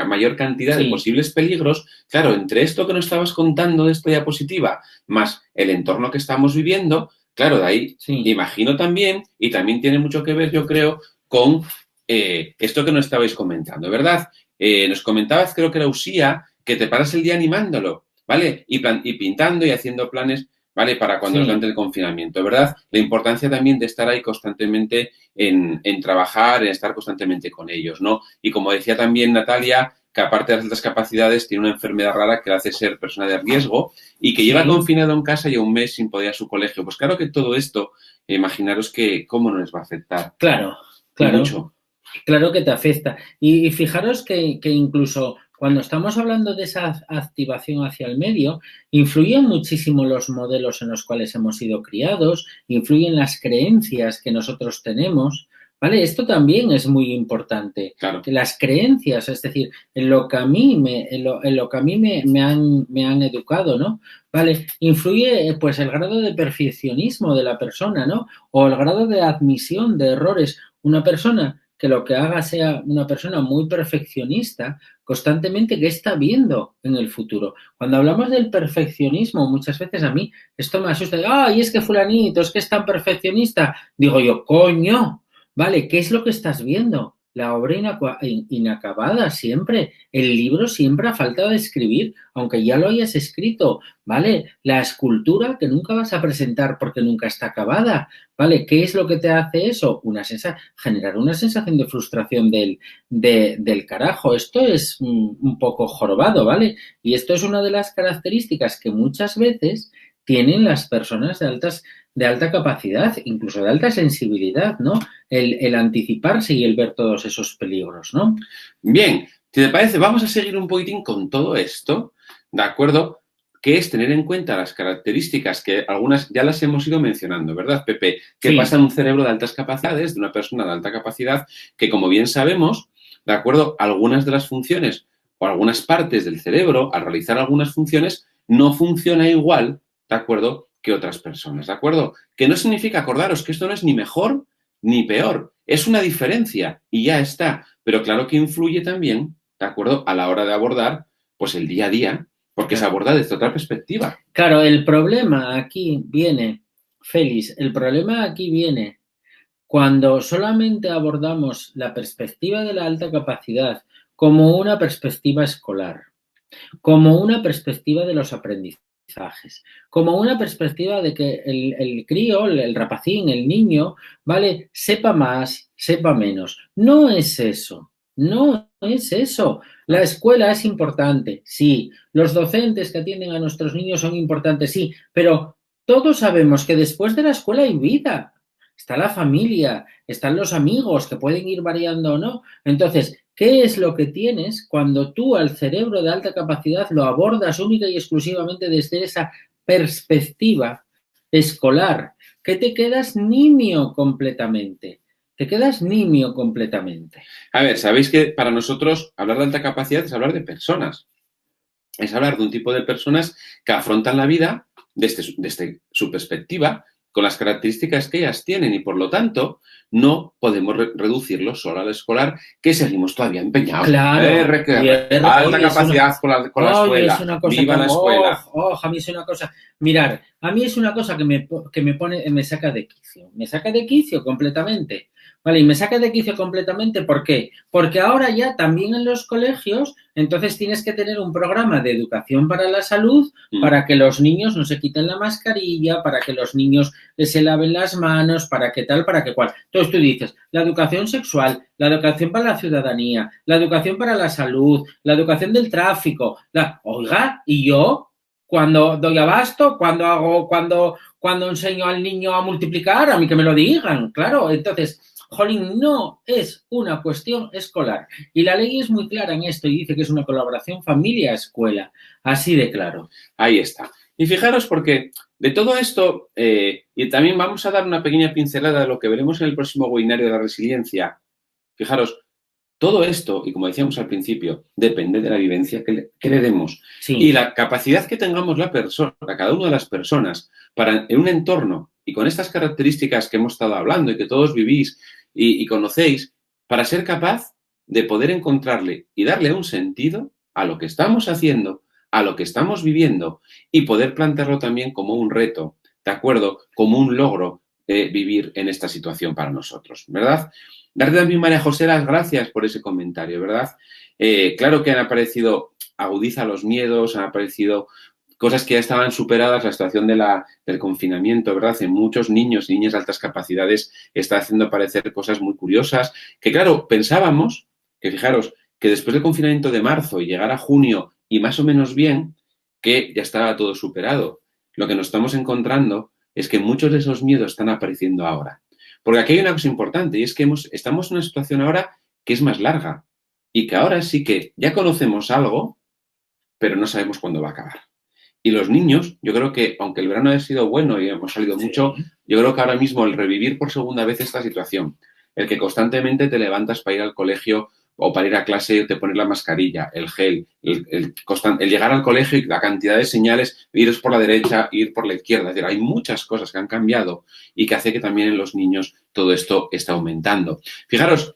mayor cantidad de posibles peligros, claro, entre esto que nos estabas contando de esta diapositiva, más el entorno que estamos viviendo, claro, de ahí imagino también, y también tiene mucho que ver, yo creo, con esto que nos estabais comentando, ¿verdad? Nos comentabas, creo que era Usía, que te paras el día animándolo, ¿vale? Y pintando y haciendo planes ¿vale? Para cuando nos Sí, levante el confinamiento, ¿verdad? La importancia también de estar ahí constantemente en trabajar, en estar constantemente con ellos, ¿no? Y como decía también Natalia, que aparte de las altas capacidades tiene una enfermedad rara que le hace ser persona de riesgo y que lleva sí, confinado en casa ya un mes sin poder ir a su colegio. Pues claro que todo esto, imaginaros que cómo no les va a afectar. claro, Y claro. mucho. Claro que te afecta. Y fijaros que incluso cuando estamos hablando de esa activación hacia el medio, influyen muchísimo los modelos en los cuales hemos sido criados, influyen las creencias que nosotros tenemos, ¿vale? Esto también es muy importante. Claro. Que las creencias, es decir, en lo que a mí me han educado, ¿no? ¿Vale? Influye pues el grado de perfeccionismo de la persona, ¿no? O el grado de admisión de errores. Una persona que lo que haga sea una persona muy perfeccionista, constantemente, ¿qué está viendo en el futuro? Cuando hablamos del perfeccionismo, muchas veces a mí esto me asusta. ¡Ay, es que fulanito, es que es tan perfeccionista! Digo yo, coño, ¿vale? ¿Qué es lo que estás viendo? La obra inacabada siempre, el libro siempre a falta de escribir, aunque ya lo hayas escrito, ¿vale? La escultura que nunca vas a presentar porque nunca está acabada, ¿vale? ¿Qué es lo que te hace eso? Generar una sensación de frustración del carajo. Esto es un poco jorobado, ¿vale? Y esto es una de las características que muchas veces tienen las personas de alta capacidad, incluso de alta sensibilidad, ¿no? El anticiparse y el ver todos esos peligros, ¿no? Bien, si te parece, vamos a seguir un poquitín con todo esto, ¿de acuerdo? Que es tener en cuenta las características que algunas ya las hemos ido mencionando, ¿verdad, Pepe? ¿Qué pasa Sí, en un cerebro de altas capacidades, de una persona de alta capacidad, que como bien sabemos, ¿de acuerdo? Algunas de las funciones o algunas partes del cerebro, al realizar algunas funciones, no funciona igual, ¿de acuerdo? Que otras personas, ¿de acuerdo? Que no significa, acordaros, que esto no es ni mejor ni peor, es una diferencia y ya está. Pero claro que influye también, ¿de acuerdo? A la hora de abordar, pues el día a día, porque se claro. aborda desde otra perspectiva. Claro, el problema aquí viene, Félix, el problema aquí viene cuando solamente abordamos la perspectiva de la alta capacidad como una perspectiva escolar, como una perspectiva de los aprendizajes, como una perspectiva de que el crío, el rapacín, el niño, ¿vale? Sepa más, sepa menos. No es eso, no es eso. La ¿No? escuela es importante, sí. Los docentes que atienden a nuestros niños son importantes, sí. Pero todos sabemos que después de la escuela hay vida. Está la familia, están los amigos que pueden ir variando o no. Entonces, ¿qué es lo que tienes cuando tú al cerebro de alta capacidad lo abordas única y exclusivamente desde esa perspectiva escolar? Que te quedas nimio completamente. Te quedas nimio completamente. A ver, sabéis que para nosotros hablar de alta capacidad es hablar de personas. Es hablar de un tipo de personas que afrontan la vida desde su perspectiva, con las características que ellas tienen y por lo tanto no podemos reducirlo solo al escolar, que seguimos todavía empeñados. Claro, R que R. Alta hoy es una, capacidad con la hoy es escuela. una cosa que, Viva la escuela. a mí es una cosa, mirar, a mí es una cosa que me pone, me saca de quicio, me saca de quicio completamente, ¿vale? Y me saca de quicio completamente, ¿por qué? Porque ahora ya también en los colegios, entonces tienes que tener un programa de educación para la salud Mm. para que los niños no se quiten la mascarilla, para que los niños se laven las manos, para que tal, para que cual. Entonces tú dices, la educación sexual, la educación para la ciudadanía, la educación para la salud, la educación del tráfico. Oiga, ¿y yo? Cuando doy abasto, cuando enseño al niño a multiplicar, a mí que me lo digan, claro. Entonces, jolín, no es una cuestión escolar. Y la ley es muy clara en esto y dice que es una colaboración familia-escuela. Así de claro. Ahí está. Y fijaros porque de todo esto, y también vamos a dar una pequeña pincelada de lo que veremos en el próximo webinario de la resiliencia. Fijaros, todo esto, y como decíamos al principio, depende de la vivencia que le demos. Sí, Y la capacidad que tengamos la persona, cada una de las personas, para en un entorno y con estas características que hemos estado hablando y que todos vivís y conocéis, para ser capaz de poder encontrarle y darle un sentido a lo que estamos haciendo, a lo que estamos viviendo y poder plantearlo también como un reto, ¿de acuerdo? Como un logro de vivir en esta situación para nosotros, ¿verdad? Darte también, María José, las gracias por ese comentario, ¿verdad? Claro que han aparecido, agudiza los miedos, han aparecido cosas que ya estaban superadas, la situación del confinamiento, ¿verdad? En muchos niños y niñas de altas capacidades está haciendo aparecer cosas muy curiosas, que claro, pensábamos que, fijaros, que después del confinamiento de marzo y llegar a junio y más o menos bien, que ya estaba todo superado. Lo que nos estamos encontrando es que muchos de esos miedos están apareciendo ahora. Porque aquí hay una cosa importante y es que estamos en una situación ahora que es más larga y que ahora sí que ya conocemos algo, pero no sabemos cuándo va a acabar. Y los niños, yo creo que, aunque el verano haya sido bueno y hemos salido mucho, yo creo que ahora mismo el revivir por segunda vez esta situación, el que constantemente te levantas para ir al colegio o para ir a clase, te pones la mascarilla, el gel, el llegar al colegio y la cantidad de señales, ir por la derecha, ir por la izquierda. Es decir, hay muchas cosas que han cambiado y que hace que también en los niños todo esto está aumentando. Fijaros,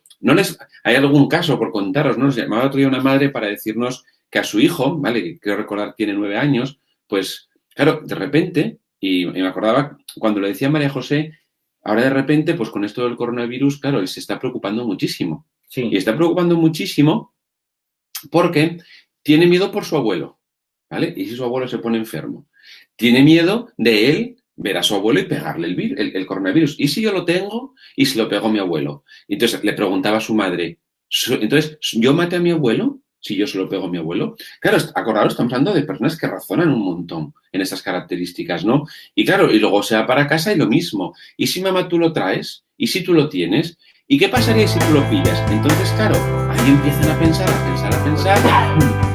hay algún caso por contaros, ¿no? Nos llamaba otro día una madre para decirnos que a su hijo, ¿vale? Que creo recordar tiene 9 años, pues, claro, de repente, y me acordaba cuando lo decía María José, ahora de repente, pues con esto del coronavirus, claro, él se está preocupando muchísimo. Sí. Y está preocupando muchísimo porque tiene miedo por su abuelo, ¿vale? Y si su abuelo se pone enfermo. Tiene miedo de él ver a su abuelo y pegarle el coronavirus. ¿Y si yo lo tengo? ¿Y si lo pegó mi abuelo? Y entonces le preguntaba a su madre, entonces, ¿yo maté a mi abuelo? Si yo se lo pego a mi abuelo. Claro, acordaros, estamos hablando de personas que razonan un montón en esas características, ¿no? Y claro, y luego se va para casa y lo mismo. ¿Y si mamá tú lo traes? ¿Y si tú lo tienes? ¿Y qué pasaría si tú lo pillas? Entonces, claro, ahí empiezan a pensar, a pensar, a pensar.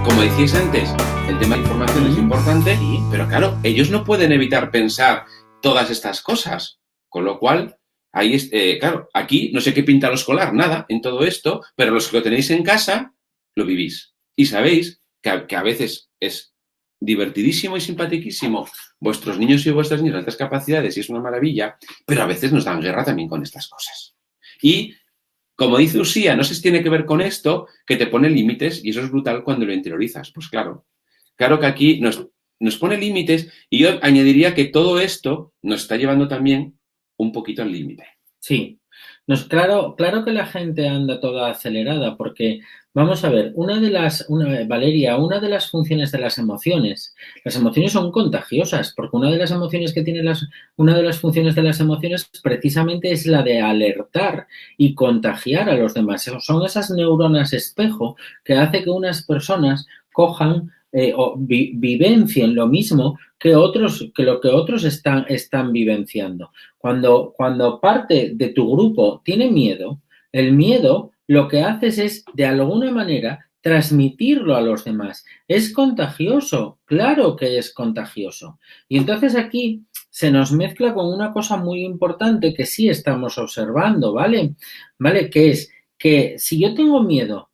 Como decíais antes, el tema de información es importante, pero claro, ellos no pueden evitar pensar todas estas cosas. Con lo cual, ahí claro, aquí no sé qué pinta lo escolar, nada en todo esto, pero los que lo tenéis en casa, lo vivís. Y sabéis que a veces es divertidísimo y simpaticísimo vuestros niños y vuestras niñas de altas capacidades y es una maravilla, pero a veces nos dan guerra también con estas cosas. Y, como dice Usía, no sé si tiene que ver con esto, que te pone límites y eso es brutal cuando lo interiorizas. Pues claro que aquí nos pone límites y yo añadiría que todo esto nos está llevando también un poquito al límite. Sí, claro que la gente anda toda acelerada porque, vamos a ver, Valeria, una de las funciones de las emociones son contagiosas porque una de las emociones que tienen una de las funciones de las emociones precisamente es la de alertar y contagiar a los demás. Son esas neuronas espejo que hace que unas personas cojan o vivencien lo mismo que lo que otros están vivenciando. Cuando parte de tu grupo tiene miedo, el miedo lo que haces es, de alguna manera, transmitirlo a los demás. Es contagioso, claro que es contagioso. Y entonces aquí se nos mezcla con una cosa muy importante que sí estamos observando, ¿vale? ¿Vale? Que es que si yo tengo miedo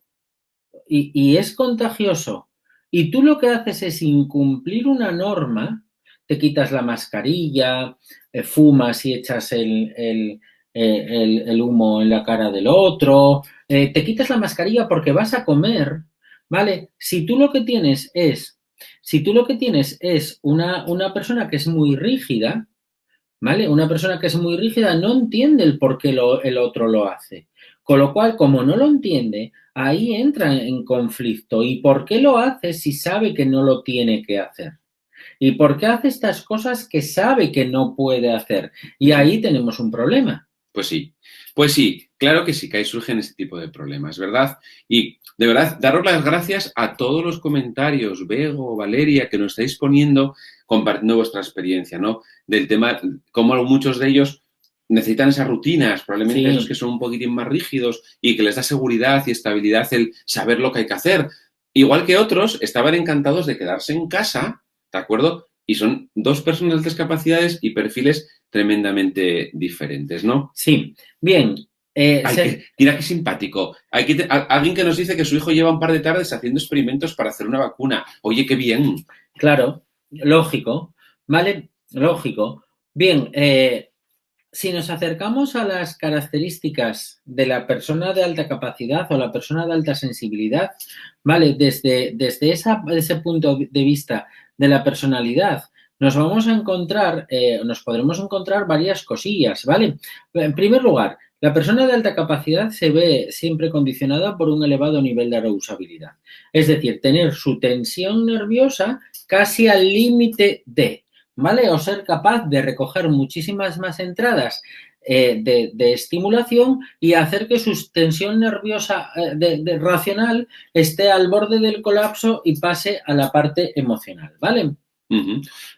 y es contagioso y tú lo que haces es incumplir una norma, te quitas la mascarilla, fumas y echas el humo en la cara del otro, te quitas la mascarilla porque vas a comer, ¿vale? Si tú lo que tienes es una persona que es muy rígida, ¿vale? Una persona que es muy rígida no entiende el por qué el otro lo hace. Con lo cual, como no lo entiende, ahí entra en conflicto. ¿Y por qué lo hace si sabe que no lo tiene que hacer? ¿Y por qué hace estas cosas que sabe que no puede hacer? Y ahí tenemos un problema. Pues sí, claro que sí, que ahí surgen este tipo de problemas, ¿verdad? Y de verdad, daros las gracias a todos los comentarios, Bego, Valeria, que nos estáis poniendo, compartiendo vuestra experiencia, ¿no? Del tema, como muchos de ellos necesitan esas rutinas, probablemente esos que son un poquitín más rígidos y que les da seguridad y estabilidad el saber lo que hay que hacer. Igual que otros estaban encantados de quedarse en casa, ¿de acuerdo? Y son dos personas de altas capacidades y perfiles tremendamente diferentes, ¿no? Sí, bien. Mira qué simpático. Alguien que nos dice que su hijo lleva un par de tardes haciendo experimentos para hacer una vacuna. Oye, qué bien. Claro, lógico, ¿vale? Lógico. Bien, si nos acercamos a las características de la persona de alta capacidad o la persona de alta sensibilidad, ¿vale? Desde ese punto de vista de la personalidad, nos podremos encontrar varias cosillas, ¿vale? En primer lugar, La persona de alta capacidad se ve siempre condicionada por un elevado nivel de reusabilidad. Es decir, tener su tensión nerviosa casi al límite de, ¿vale? O ser capaz de recoger muchísimas más entradas de estimulación y hacer que su tensión nerviosa racional esté al borde del colapso y pase a la parte emocional, ¿vale?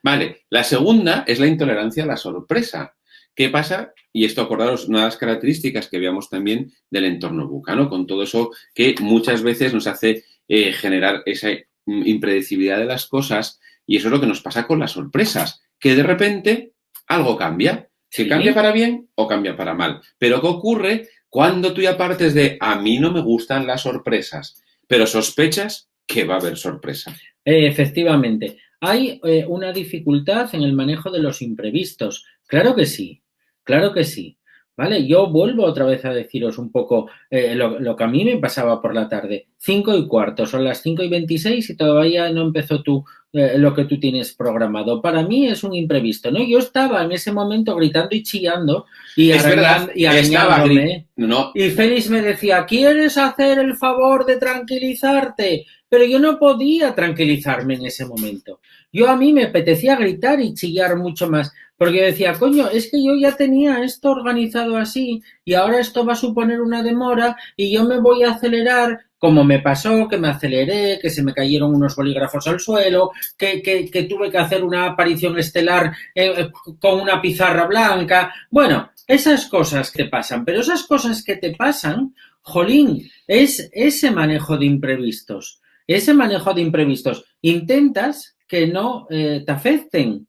Vale, la segunda es la intolerancia a la sorpresa. ¿Qué pasa? Y esto, acordaros, una de las características que veíamos también del entorno buca, ¿no? Con todo eso que muchas veces nos hace generar esa impredecibilidad de las cosas, y eso es lo que nos pasa con las sorpresas, que de repente algo cambia, que cambia para bien o cambia para mal. Pero ¿qué ocurre cuando tú ya partes de a mí no me gustan las sorpresas, pero sospechas que va a haber sorpresa? Efectivamente. Hay una dificultad en el manejo de los imprevistos. Claro que sí, claro que sí. ¿Vale? Yo vuelvo otra vez a deciros un poco lo que a mí me pasaba por la tarde. 5:15, son las 5:26 y todavía no empezó lo que tú tienes programado. Para mí es un imprevisto, ¿no? Yo estaba en ese momento gritando y chillando y arañándome. No. Y Félix me decía, ¿quieres hacer el favor de tranquilizarte? Pero yo no podía tranquilizarme en ese momento. A mí me apetecía gritar y chillar mucho más, porque yo decía, coño, es que yo ya tenía esto organizado así y ahora esto va a suponer una demora y yo me voy a acelerar, como me pasó, que me aceleré, que se me cayeron unos bolígrafos al suelo, que tuve que hacer una aparición estelar con una pizarra blanca. Bueno, esas cosas que pasan, pero esas cosas que te pasan, jolín, es ese manejo de imprevistos. Ese manejo de imprevistos, intentas que no te afecten,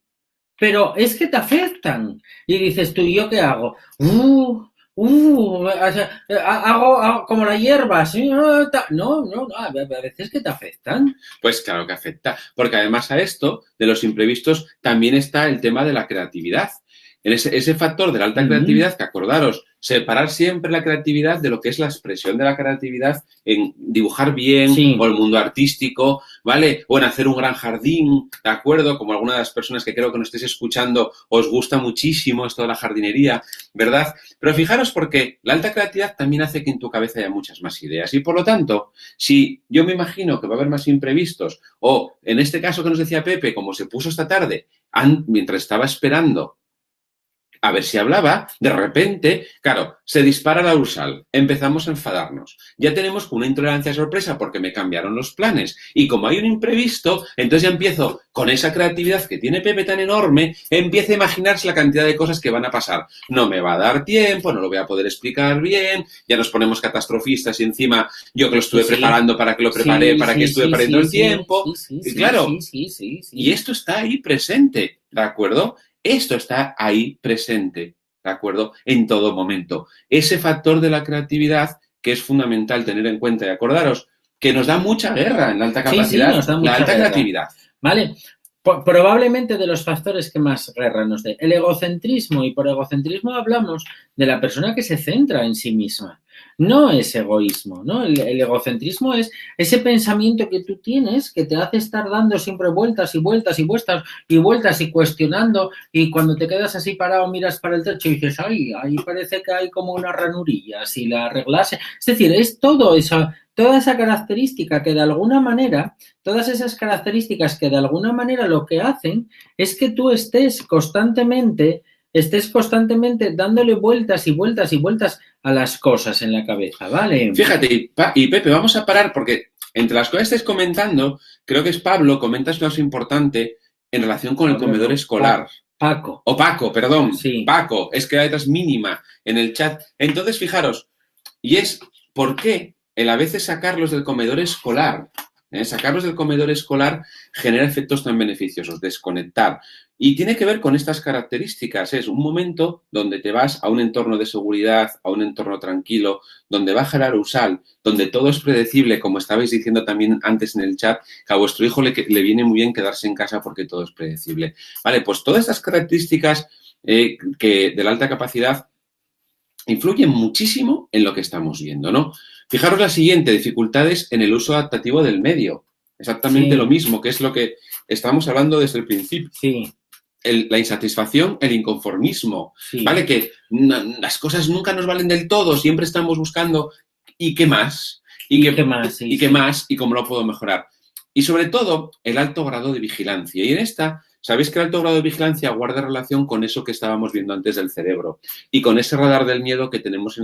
pero es que te afectan. Y dices tú, ¿y yo qué hago? Hago como la hierba, ¿sí? No, a veces que te afectan. Pues claro que afecta, porque además a esto de los imprevistos también está el tema de la creatividad. En ese factor de la alta creatividad, que acordaros, separar siempre la creatividad de lo que es la expresión de la creatividad en dibujar bien, o el mundo artístico, ¿vale? O en hacer un gran jardín, ¿de acuerdo? Como alguna de las personas que creo que nos estéis escuchando os gusta muchísimo esto de la jardinería, ¿verdad? Pero fijaros, porque la alta creatividad también hace que en tu cabeza haya muchas más ideas y, por lo tanto, si yo me imagino que va a haber más imprevistos, o en este caso que nos decía Pepe, como se puso esta tarde, mientras estaba esperando a ver si hablaba, de repente, claro, se dispara la Ursal, empezamos a enfadarnos. Ya tenemos una intolerancia a sorpresa porque me cambiaron los planes. Y como hay un imprevisto, entonces ya empiezo, con esa creatividad que tiene Pepe tan enorme, empiezo a imaginarse la cantidad de cosas que van a pasar. No me va a dar tiempo, no lo voy a poder explicar bien, ya nos ponemos catastrofistas y encima yo que lo estuve preparando para que lo preparé, para que estuve perdiendo el tiempo. Y claro, y esto está ahí presente, ¿de acuerdo? Esto está ahí presente, ¿de acuerdo? En todo momento. Ese factor de la creatividad que es fundamental tener en cuenta y acordaros que nos da mucha guerra en la alta capacidad, nos da mucha la alta guerra. Creatividad. ¿Vale? Probablemente de los factores que más guerra nos dé. El egocentrismo, y por egocentrismo hablamos de la persona que se centra en sí misma. No es egoísmo, ¿no? El egocentrismo es ese pensamiento que tú tienes que te hace estar dando siempre vueltas y vueltas y vueltas y vueltas y cuestionando, y cuando te quedas así parado miras para el techo y dices, ay, ahí parece que hay como una ranurilla, si la arreglase. Es decir, es todo eso, toda esa característica que de alguna manera, todas esas características que de alguna manera lo que hacen es que tú estés constantemente dándole vueltas y vueltas y vueltas a las cosas en la cabeza, ¿vale? Fíjate, y Pepe, vamos a parar porque entre las cosas que estés comentando, creo que es Pablo, comentas una cosa importante en relación con el comedor escolar. Paco. O Paco, perdón. Sí. Paco, es que la letra es mínima en el chat. Entonces, fijaros, y es ¿por qué el a veces sacarlos del comedor escolar? Sacarlos del comedor escolar genera efectos tan beneficiosos, desconectar. Y tiene que ver con estas características. Es un momento donde te vas a un entorno de seguridad, a un entorno tranquilo, donde va a gerar Usal, donde todo es predecible, como estabais diciendo también antes en el chat, que a vuestro hijo le viene muy bien quedarse en casa porque todo es predecible. Vale, pues todas estas características que de la alta capacidad influyen muchísimo en lo que estamos viendo, ¿no? Fijaros la siguiente, dificultades en el uso adaptativo del medio. Exactamente lo mismo, que es lo que estamos hablando desde el principio. Sí. la insatisfacción, el inconformismo, Sí. ¿vale? Que las cosas nunca nos valen del todo, siempre estamos buscando ¿y qué más? ¿Y qué más? Sí, ¿Y qué sí. más? ¿Y cómo lo puedo mejorar? Y sobre todo, el alto grado de vigilancia. Y en esta, ¿sabéis que el alto grado de vigilancia guarda relación con eso que estábamos viendo antes del cerebro? Y con ese radar del miedo que tenemos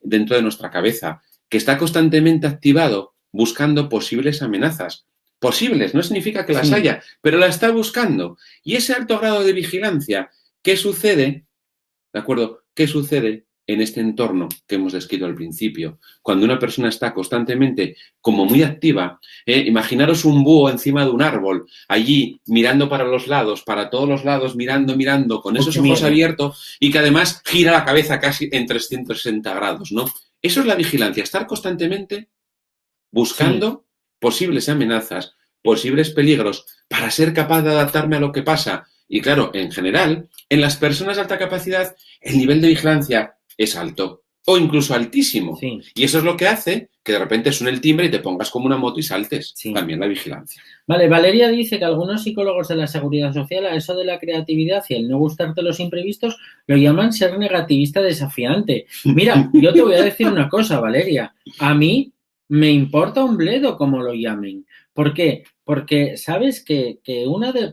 dentro de nuestra cabeza, que está constantemente activado buscando posibles amenazas. Posibles, no significa que las Sí. haya, pero la está buscando. Y ese alto grado de vigilancia, ¿qué sucede? ¿De acuerdo? ¿Qué sucede en este entorno que hemos descrito al principio? Cuando una persona está constantemente como muy activa, imaginaros un búho encima de un árbol, allí mirando para los lados, para todos los lados, mirando, con esos ojos abiertos y que además gira la cabeza casi en 360 grados, ¿no? Eso es la vigilancia, estar constantemente buscando posibles amenazas, posibles peligros, para ser capaz de adaptarme a lo que pasa. Y claro, en general, en las personas de alta capacidad, el nivel de vigilancia es alto o incluso altísimo. Sí. Y eso es lo que hace que de repente suene el timbre y te pongas como una moto y saltes. Sí. También la vigilancia. Vale, Valeria dice que algunos psicólogos de la seguridad social a eso de la creatividad y el no gustarte los imprevistos lo llaman ser negativista desafiante. Mira, yo te voy a decir una cosa, Valeria. A mí me importa un bledo como lo llamen. ¿Por qué? Porque sabes que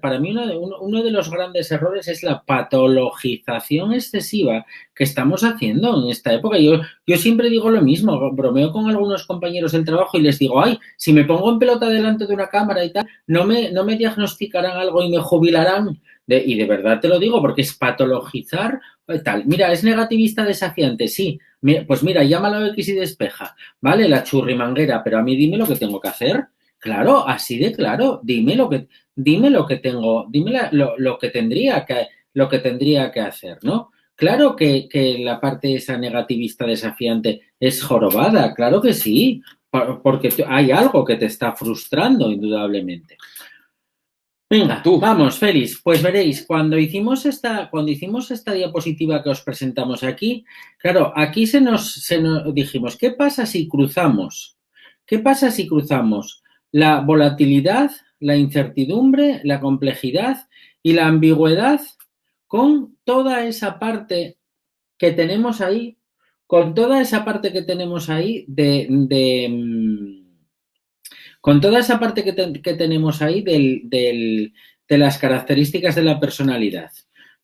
para mí uno de los grandes errores es la patologización excesiva que estamos haciendo en esta época. Yo siempre digo lo mismo, bromeo con algunos compañeros del trabajo y les digo, ay, si me pongo en pelota delante de una cámara y tal, no me diagnosticarán algo y me jubilarán. Y de verdad te lo digo porque es patologizar tal. Mira, es negativista desafiante, sí. Pues mira, llámalo X y despeja, ¿vale? La churrimanguera, pero a mí dime lo que tengo que hacer. Claro, así de claro, dime lo que tengo, dime lo que tendría que hacer, ¿no? Claro que la parte esa negativista desafiante es jorobada, claro que sí, porque hay algo que te está frustrando, indudablemente. Venga, vamos, Félix, pues veréis, cuando hicimos esta diapositiva que os presentamos aquí, claro, aquí se nos dijimos, ¿qué pasa si cruzamos? ¿Qué pasa si cruzamos la volatilidad, la incertidumbre, la complejidad y la ambigüedad con toda esa parte que tenemos ahí, con toda esa parte que tenemos ahí con toda esa parte que tenemos ahí de las características de la personalidad?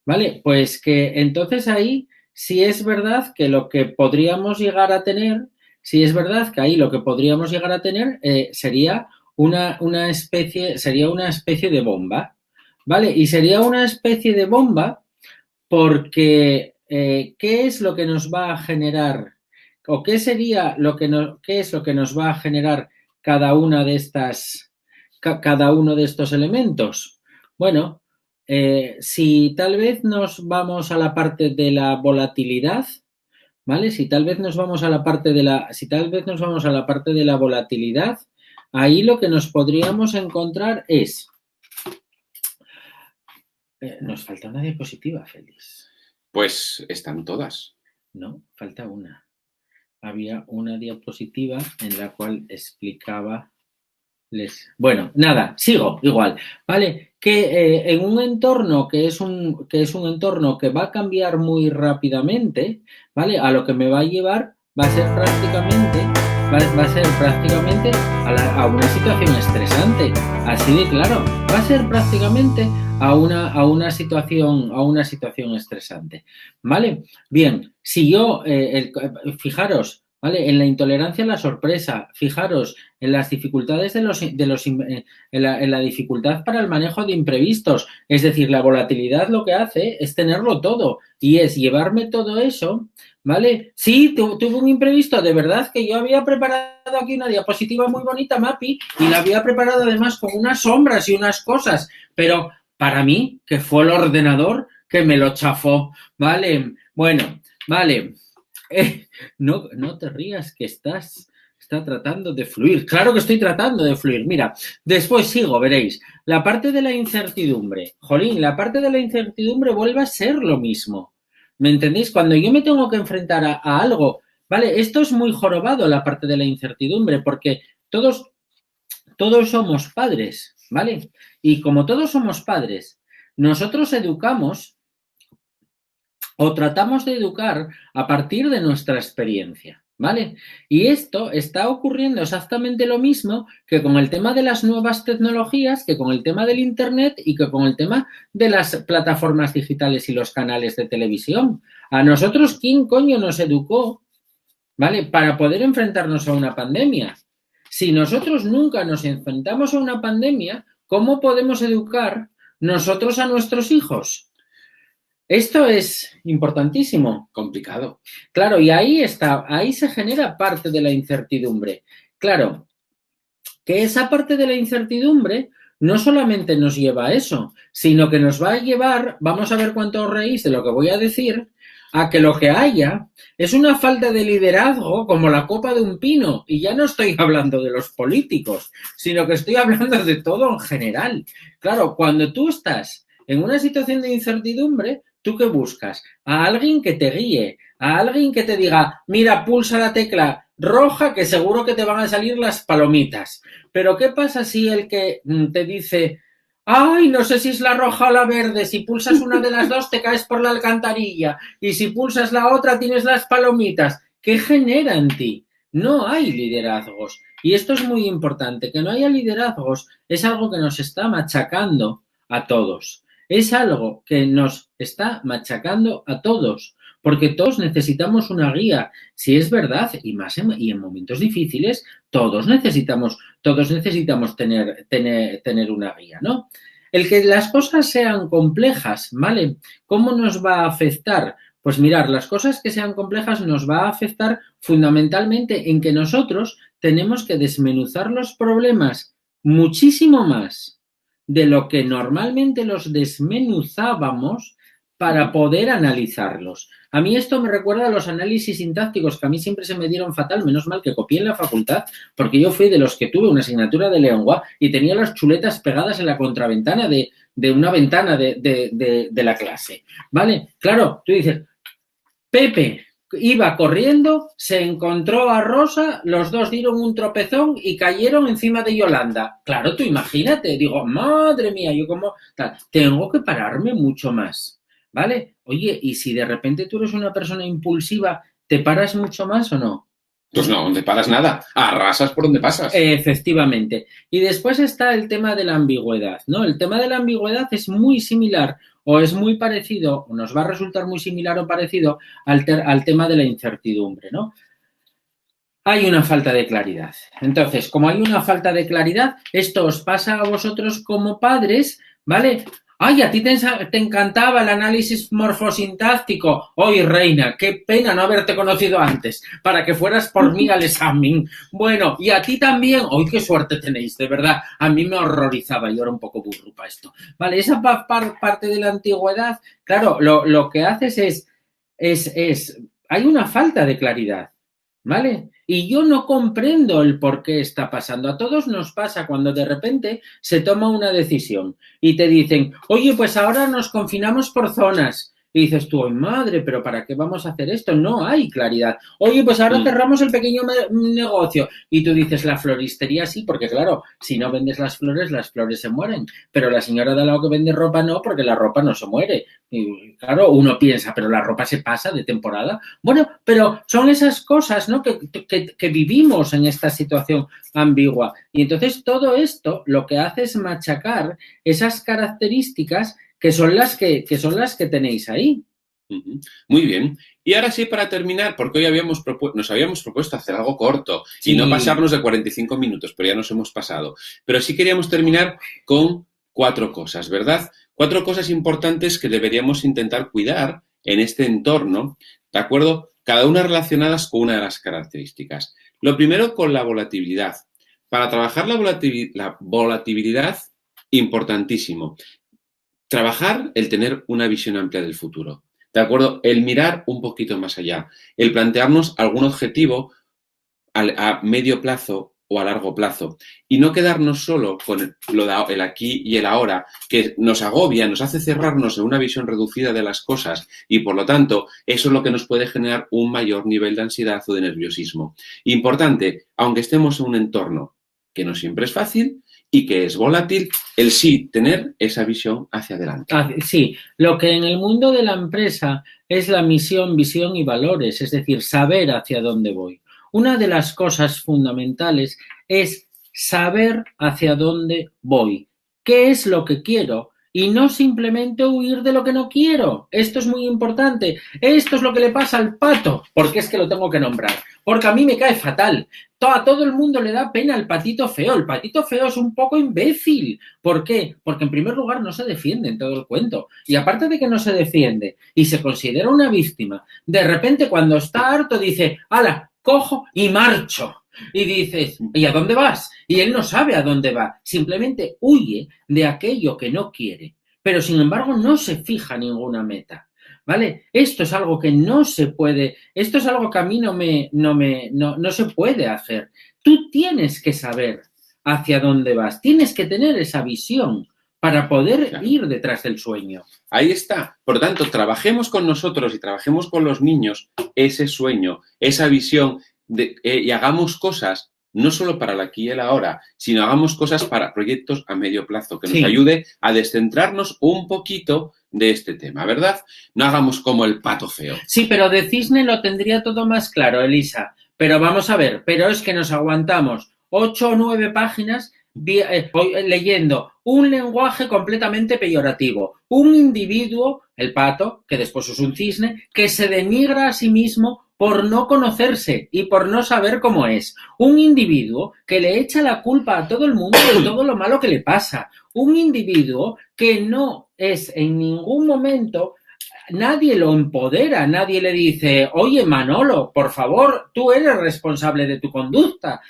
¿Vale? Pues que entonces ahí sí es verdad que lo que podríamos llegar a tener, sería una especie de bomba, ¿vale? Y sería una especie de bomba porque ¿qué es lo que nos va a generar o qué es lo que nos va a generar cada uno de estos elementos? Bueno, si tal vez nos vamos a la parte de la volatilidad, ¿vale? Si tal vez nos vamos a la parte de la volatilidad, ahí lo que nos podríamos encontrar es nos falta una diapositiva, Félix. Pues están todas. No, falta una. Había una diapositiva en la cual explicaba. Bueno, nada, sigo igual, ¿vale? Que en un entorno que es un entorno que va a cambiar muy rápidamente, ¿vale? A lo que me va a llevar va a ser prácticamente a una situación estresante, así de claro, va a ser prácticamente a una situación estresante, ¿vale? Bien, si yo, fijaros, ¿vale? En la intolerancia a la sorpresa, fijaros, en las dificultades en la dificultad para el manejo de imprevistos, es decir, la volatilidad lo que hace es tenerlo todo y es llevarme todo eso, ¿vale? Sí, tuve un imprevisto, de verdad que yo había preparado aquí una diapositiva muy bonita, Mapi, y la había preparado además con unas sombras y unas cosas, pero para mí, que fue el ordenador que me lo chafó, ¿vale? Bueno, vale. No te rías, que está tratando de fluir. Claro que estoy tratando de fluir. Mira, después sigo, veréis. La parte de la incertidumbre. Jolín, la parte de la incertidumbre vuelve a ser lo mismo. ¿Me entendéis? Cuando yo me tengo que enfrentar a algo, ¿vale? Esto es muy jorobado, la parte de la incertidumbre, porque todos somos padres, ¿vale? Y como todos somos padres, nosotros educamos o tratamos de educar a partir de nuestra experiencia, ¿vale? Y esto está ocurriendo exactamente lo mismo que con el tema de las nuevas tecnologías, que con el tema del Internet y que con el tema de las plataformas digitales y los canales de televisión. A nosotros, ¿quién coño nos educó, ¿vale? Para poder enfrentarnos a una pandemia. Si nosotros nunca nos enfrentamos a una pandemia, ¿cómo podemos educar nosotros a nuestros hijos? Esto es importantísimo. Complicado. Claro, y ahí se genera parte de la incertidumbre. Claro, que esa parte de la incertidumbre no solamente nos lleva a eso, sino que nos va a llevar, vamos a ver cuánto os reís de lo que voy a decir, a que lo que haya es una falta de liderazgo como la copa de un pino. Y ya no estoy hablando de los políticos, sino que estoy hablando de todo en general. Claro, cuando tú estás en una situación de incertidumbre, ¿tú qué buscas? A alguien que te guíe, a alguien que te diga, mira, pulsa la tecla roja que seguro que te van a salir las palomitas. Pero ¿qué pasa si el que te dice, ay, no sé si es la roja o la verde, si pulsas una de las dos te caes por la alcantarilla y si pulsas la otra tienes las palomitas? ¿Qué genera en ti? No hay liderazgos. Y esto es muy importante, que no haya liderazgos es algo que nos está machacando a todos. Es algo que nos está machacando a todos, porque todos necesitamos una guía. Si es verdad, y más en momentos difíciles, todos necesitamos tener una guía, ¿no? El que las cosas sean complejas, ¿vale? ¿Cómo nos va a afectar? Pues mirar, las cosas que sean complejas nos va a afectar fundamentalmente en que nosotros tenemos que desmenuzar los problemas muchísimo más de lo que normalmente los desmenuzábamos para poder analizarlos. A mí esto me recuerda a los análisis sintácticos que a mí siempre se me dieron fatal, menos mal que copié en la facultad, porque yo fui de los que tuve una asignatura de lengua y tenía las chuletas pegadas en la contraventana de una ventana de la clase, ¿vale? Claro, tú dices, Pepe iba corriendo, se encontró a Rosa, los dos dieron un tropezón y cayeron encima de Yolanda. Claro, tú imagínate, digo, madre mía, yo como tal, tengo que pararme mucho más, ¿vale? Oye, y si de repente tú eres una persona impulsiva, ¿te paras mucho más o no? Pues no te paras nada, arrasas por donde pasas. Efectivamente. Y después está el tema de la ambigüedad, ¿no? El tema de la ambigüedad es muy similar o es muy parecido, o nos va a resultar muy similar o parecido al tema de la incertidumbre, ¿no? Hay una falta de claridad. Entonces, como hay una falta de claridad, esto os pasa a vosotros como padres, ¿vale? Ay, a ti te encantaba el análisis morfosintáctico. Hoy, reina, qué pena no haberte conocido antes, para que fueras por mí al examen. Bueno, y a ti también. Hoy, qué suerte tenéis, de verdad. A mí me horrorizaba, yo era un poco burro para esto. Vale, esa parte de la antigüedad, claro, lo que haces hay una falta de claridad, ¿vale? Y yo no comprendo el por qué está pasando. A todos nos pasa cuando de repente se toma una decisión y te dicen, oye, pues ahora nos confinamos por zonas. Y dices tú, ¡ay, madre! ¿Pero para qué vamos a hacer esto? No hay claridad. Oye, pues ahora cerramos el pequeño negocio. Y tú dices, la floristería sí, porque claro, si no vendes las flores se mueren. Pero la señora de al lado que vende ropa no, porque la ropa no se muere. Y claro, uno piensa, pero la ropa se pasa de temporada. Bueno, pero son esas cosas, ¿no? Que vivimos en esta situación ambigua. Y entonces todo esto lo que hace es machacar esas características que son las que tenéis ahí. Muy bien. Y ahora sí, para terminar, porque hoy nos habíamos propuesto hacer algo corto y no pasarnos de 45 minutos, pero ya nos hemos pasado. Pero sí queríamos terminar con 4 cosas, ¿verdad? 4 cosas importantes que deberíamos intentar cuidar en este entorno, ¿de acuerdo? Cada una relacionadas con una de las características. Lo primero, con la volatilidad. Para trabajar la volatilidad, importantísimo. Trabajar el tener una visión amplia del futuro, ¿de acuerdo? El mirar un poquito más allá, el plantearnos algún objetivo a medio plazo o a largo plazo y no quedarnos solo con el aquí y el ahora, que nos agobia, nos hace cerrarnos en una visión reducida de las cosas y, por lo tanto, eso es lo que nos puede generar un mayor nivel de ansiedad o de nerviosismo. Importante, aunque estemos en un entorno que no siempre es fácil, y que es volátil, el sí tener esa visión hacia adelante. Sí, lo que en el mundo de la empresa es la misión, visión y valores, es decir, saber hacia dónde voy. Una de las cosas fundamentales es saber hacia dónde voy, qué es lo que quiero y no simplemente huir de lo que no quiero. Esto es muy importante. Esto es lo que le pasa al pato, porque es que lo tengo que nombrar, porque a mí me cae fatal. A todo el mundo le da pena el patito feo. El patito feo es un poco imbécil. ¿Por qué? Porque en primer lugar no se defiende en todo el cuento. Y aparte de que no se defiende y se considera una víctima, de repente cuando está harto dice, ¡hala, cojo y marcho! Y dices, ¿y a dónde vas? Y él no sabe a dónde va. Simplemente huye de aquello que no quiere. Pero sin embargo no se fija ninguna meta. ¿Vale? Esto es algo que no se puede, esto es algo que a mí no se puede hacer. Tú tienes que saber hacia dónde vas, tienes que tener esa visión para poder ir detrás del sueño. Ahí está. Por lo tanto, trabajemos con nosotros y trabajemos con los niños ese sueño, esa visión y hagamos cosas no solo para el aquí y el ahora, sino hagamos cosas para proyectos a medio plazo, que nos ayude a descentrarnos un poquito de este tema, ¿verdad? No hagamos como el pato feo. Sí, pero de cisne lo tendría todo más claro, Elisa. Pero vamos a ver, pero es que nos aguantamos 8 o 9 páginas leyendo un lenguaje completamente peyorativo, un individuo, el pato, que después es un cisne, que se denigra a sí mismo por no conocerse y por no saber cómo es. Un individuo que le echa la culpa a todo el mundo de todo lo malo que le pasa. Un individuo que no es en ningún momento, nadie lo empodera, nadie le dice, oye Manolo, por favor, tú eres responsable de tu conducta,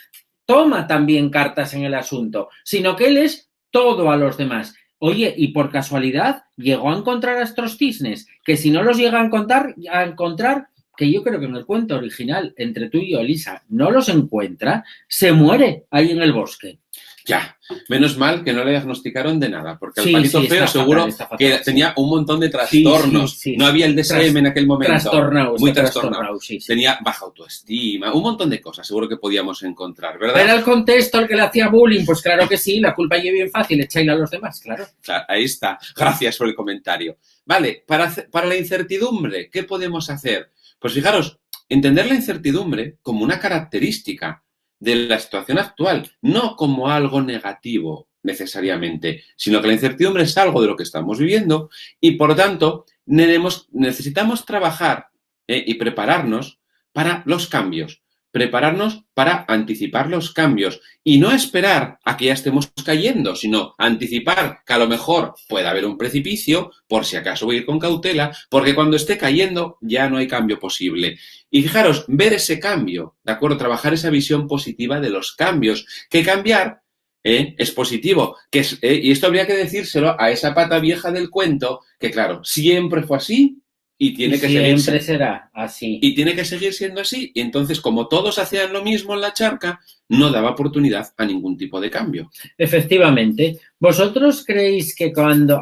toma también cartas en el asunto, sino que él es todo a los demás. Oye, y por casualidad llegó a encontrar a estos cisnes, que si no los llega a encontrar, que yo creo que en el cuento original, entre tú y yo, Elisa, no los encuentra, se muere ahí en el bosque. Ya, menos mal que no le diagnosticaron de nada, porque el patito feo seguro que tenía un montón de trastornos. No había el DSM en aquel momento. Muy trastornado. Tenía baja autoestima, un montón de cosas seguro que podíamos encontrar, ¿verdad? ¿Era el contexto el que le hacía bullying? Pues claro que sí, la culpa es bien fácil, echarla a los demás, claro. Ahí está, gracias por el comentario. Vale, para la incertidumbre, ¿qué podemos hacer? Pues fijaros, entender la incertidumbre como una característica de la situación actual, no como algo negativo necesariamente, sino que la incertidumbre es algo de lo que estamos viviendo y, por lo tanto, necesitamos trabajar y prepararnos para los cambios, prepararnos para anticipar los cambios y no esperar a que ya estemos cayendo, sino anticipar que a lo mejor puede haber un precipicio, por si acaso voy a ir con cautela, porque cuando esté cayendo ya no hay cambio posible. Y fijaros, ver ese cambio, ¿de acuerdo? Trabajar esa visión positiva de los cambios, que cambiar es positivo. Y esto habría que decírselo a esa pata vieja del cuento, que claro, siempre fue así. Y tiene que siempre será así. Y tiene que seguir siendo así. Y entonces, como todos hacían lo mismo en la charca, no daba oportunidad a ningún tipo de cambio. Efectivamente. ¿Vosotros creéis que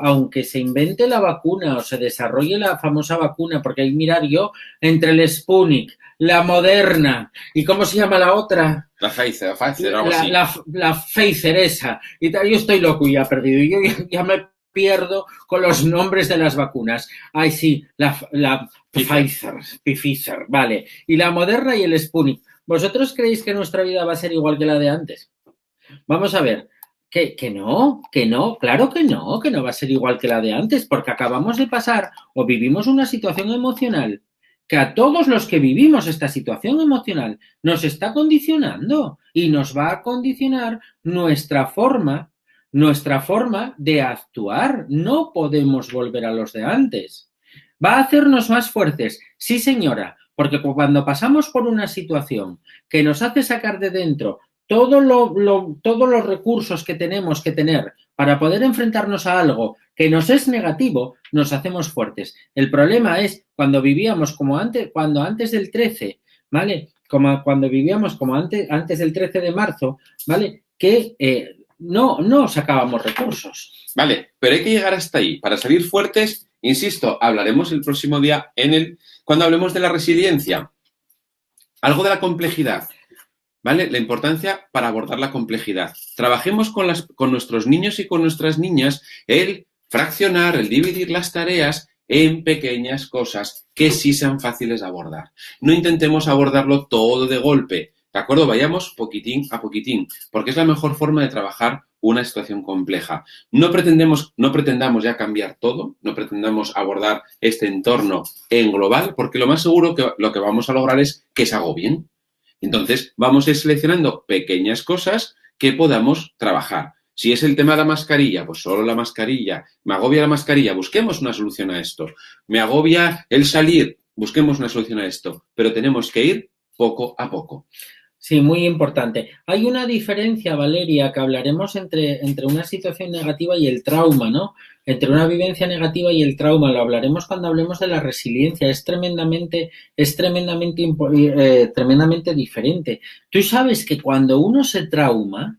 aunque se invente la vacuna o se desarrolle la famosa vacuna, porque hay, mirar yo, entre el Sputnik, la Moderna, ¿y cómo se llama la otra? La Pfizer o algo así. La Pfizer esa. Y yo estoy loco y ya perdido. Yo ya me pierdo con los nombres de las vacunas. Ay, sí, la Pfizer, vale. Y la Moderna y el Sputnik. ¿Vosotros creéis que nuestra vida va a ser igual que la de antes? Vamos a ver. Que no, claro que no va a ser igual que la de antes, porque acabamos de pasar o vivimos una situación emocional que a todos los que vivimos esta situación emocional nos está condicionando y nos va a condicionar nuestra forma de actuar. No podemos volver a los de antes. ¿Va a hacernos más fuertes? Sí, señora, porque cuando pasamos por una situación que nos hace sacar de dentro todos los recursos que tenemos que tener para poder enfrentarnos a algo que nos es negativo, nos hacemos fuertes. El problema es cuando vivíamos cuando antes del 13, ¿vale? Cuando vivíamos como antes del 13 de marzo, ¿vale? Que no sacábamos recursos. Vale, pero hay que llegar hasta ahí. Para salir fuertes, insisto, hablaremos el próximo día cuando hablemos de la resiliencia. Algo de la complejidad. ¿vale? La importancia para abordar la complejidad. Trabajemos con nuestros niños y con nuestras niñas el fraccionar, el dividir las tareas en pequeñas cosas que sí sean fáciles de abordar. No intentemos abordarlo todo de golpe, ¿de acuerdo? Vayamos poquitín a poquitín, porque es la mejor forma de trabajar una situación compleja. No pretendamos ya cambiar todo, no pretendamos abordar este entorno en global, porque lo más seguro que lo que vamos a lograr es que se haga bien. Entonces, vamos a ir seleccionando pequeñas cosas que podamos trabajar. Si es el tema de la mascarilla, pues solo la mascarilla. Me agobia la mascarilla, busquemos una solución a esto. Me agobia el salir, busquemos una solución a esto. Pero tenemos que ir poco a poco. Sí, muy importante. Hay una diferencia, Valeria, que hablaremos entre una situación negativa y el trauma, ¿no? Entre una vivencia negativa y el trauma. Lo hablaremos cuando hablemos de la resiliencia. Es tremendamente diferente. Tú sabes que cuando uno se trauma,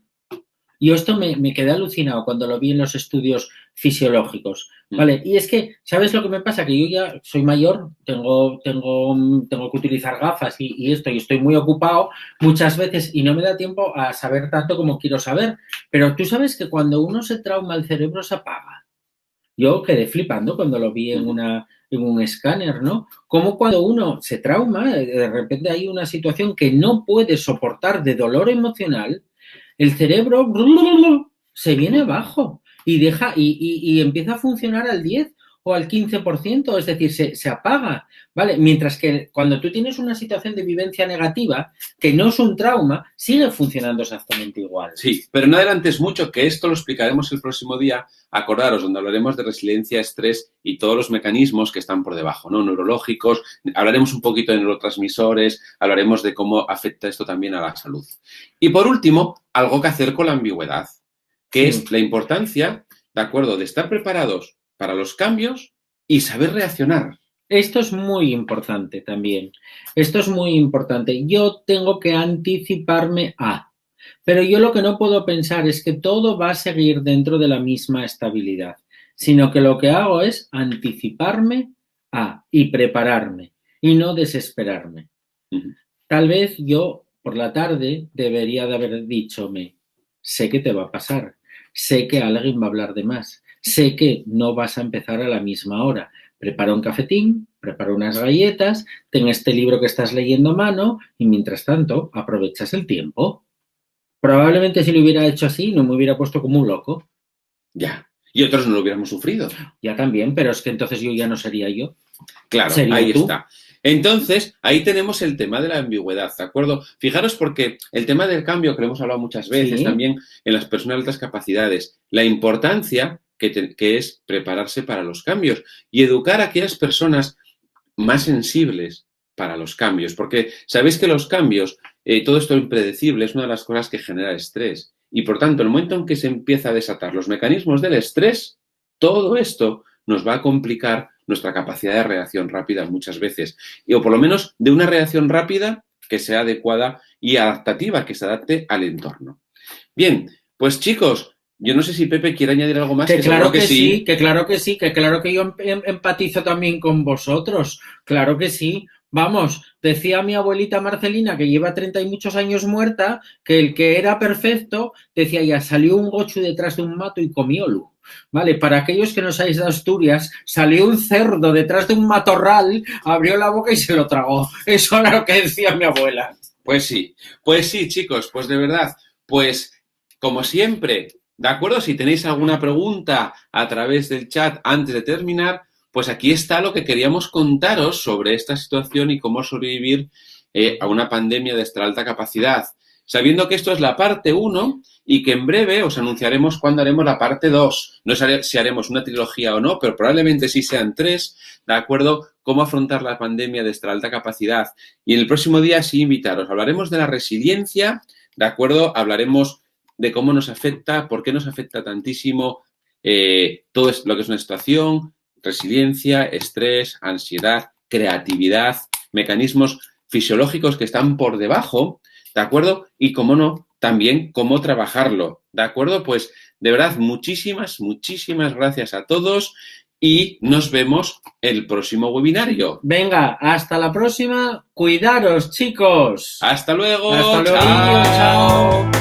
y esto me quedé alucinado cuando lo vi en los estudios fisiológicos, ¿vale? Y es que, ¿sabes lo que me pasa? Que yo ya soy mayor, tengo que utilizar gafas y estoy muy ocupado muchas veces y no me da tiempo a saber tanto como quiero saber. Pero tú sabes que cuando uno se trauma, el cerebro se apaga. Yo quedé flipando cuando lo vi en un escáner, ¿no? Como cuando uno se trauma, de repente hay una situación que no puede soportar de dolor emocional, el cerebro se viene abajo y deja y empieza a funcionar al 10 o al 15%, es decir, se apaga, ¿vale? Mientras que cuando tú tienes una situación de vivencia negativa, que no es un trauma, sigue funcionando exactamente igual. Sí, pero no adelantes mucho, que esto lo explicaremos el próximo día, acordaros, donde hablaremos de resiliencia, estrés y todos los mecanismos que están por debajo, ¿no? Neurológicos, hablaremos un poquito de neurotransmisores, hablaremos de cómo afecta esto también a la salud. Y por último, algo que hacer con la ambigüedad, que es la importancia, ¿de acuerdo?, de estar preparados para los cambios y saber reaccionar. Esto es muy importante también. Esto es muy importante. Yo tengo que anticiparme a. Pero yo lo que no puedo pensar es que todo va a seguir dentro de la misma estabilidad, sino que lo que hago es anticiparme a y prepararme y no desesperarme. Tal vez yo por la tarde debería de haber dichome, sé que te va a pasar, sé que alguien va a hablar de más, sé que no vas a empezar a la misma hora. Prepara un cafetín, prepara unas galletas, ten este libro que estás leyendo a mano y mientras tanto aprovechas el tiempo. Probablemente si lo hubiera hecho así no me hubiera puesto como un loco. Ya. Y otros no lo hubiéramos sufrido. Ya también, pero es que entonces yo ya no sería yo. Claro, ahí está. Entonces, ahí tenemos el tema de la ambigüedad, ¿de acuerdo? Fijaros porque el tema del cambio, que lo hemos hablado muchas veces también en las personas de altas capacidades, la importancia que es prepararse para los cambios y educar a aquellas personas más sensibles para los cambios, porque sabéis que los cambios, todo esto impredecible, es una de las cosas que genera estrés. Y por tanto, el momento en que se empieza a desatar los mecanismos del estrés, todo esto nos va a complicar nuestra capacidad de reacción rápida muchas veces. O por lo menos de una reacción rápida que sea adecuada y adaptativa, que se adapte al entorno. Bien, pues chicos, yo no sé si Pepe quiere añadir algo más. Que claro que sí, que claro que sí, que claro que yo empatizo también con vosotros. Claro que sí. Vamos, decía mi abuelita Marcelina, que lleva 30 y muchos años muerta, que el que era perfecto, decía ya, salió un gochu detrás de un mato y comiólo. Vale, para aquellos que no sabéis de Asturias, salió un cerdo detrás de un matorral, abrió la boca y se lo tragó. Eso era lo que decía mi abuela. Pues sí, chicos, pues de verdad, pues como siempre, ¿de acuerdo? Si tenéis alguna pregunta a través del chat antes de terminar, pues aquí está lo que queríamos contaros sobre esta situación y cómo sobrevivir a una pandemia de esta alta capacidad. Sabiendo que esto es la parte 1 y que en breve os anunciaremos cuándo haremos la parte 2. No sé si haremos una trilogía o no, pero probablemente sí sean 3, ¿de acuerdo? Cómo afrontar la pandemia de esta alta capacidad. Y en el próximo día sí invitaros. Hablaremos de la resiliencia, ¿de acuerdo? Hablaremos de cómo nos afecta, por qué nos afecta tantísimo todo lo que es una situación, resiliencia, estrés, ansiedad, creatividad, mecanismos fisiológicos que están por debajo, ¿de acuerdo? Y, cómo no, también cómo trabajarlo, ¿de acuerdo? Pues, de verdad, muchísimas gracias a todos y nos vemos el próximo webinario. Venga, hasta la próxima. Cuidaros, chicos. Hasta luego. Hasta luego. Chao. Chao.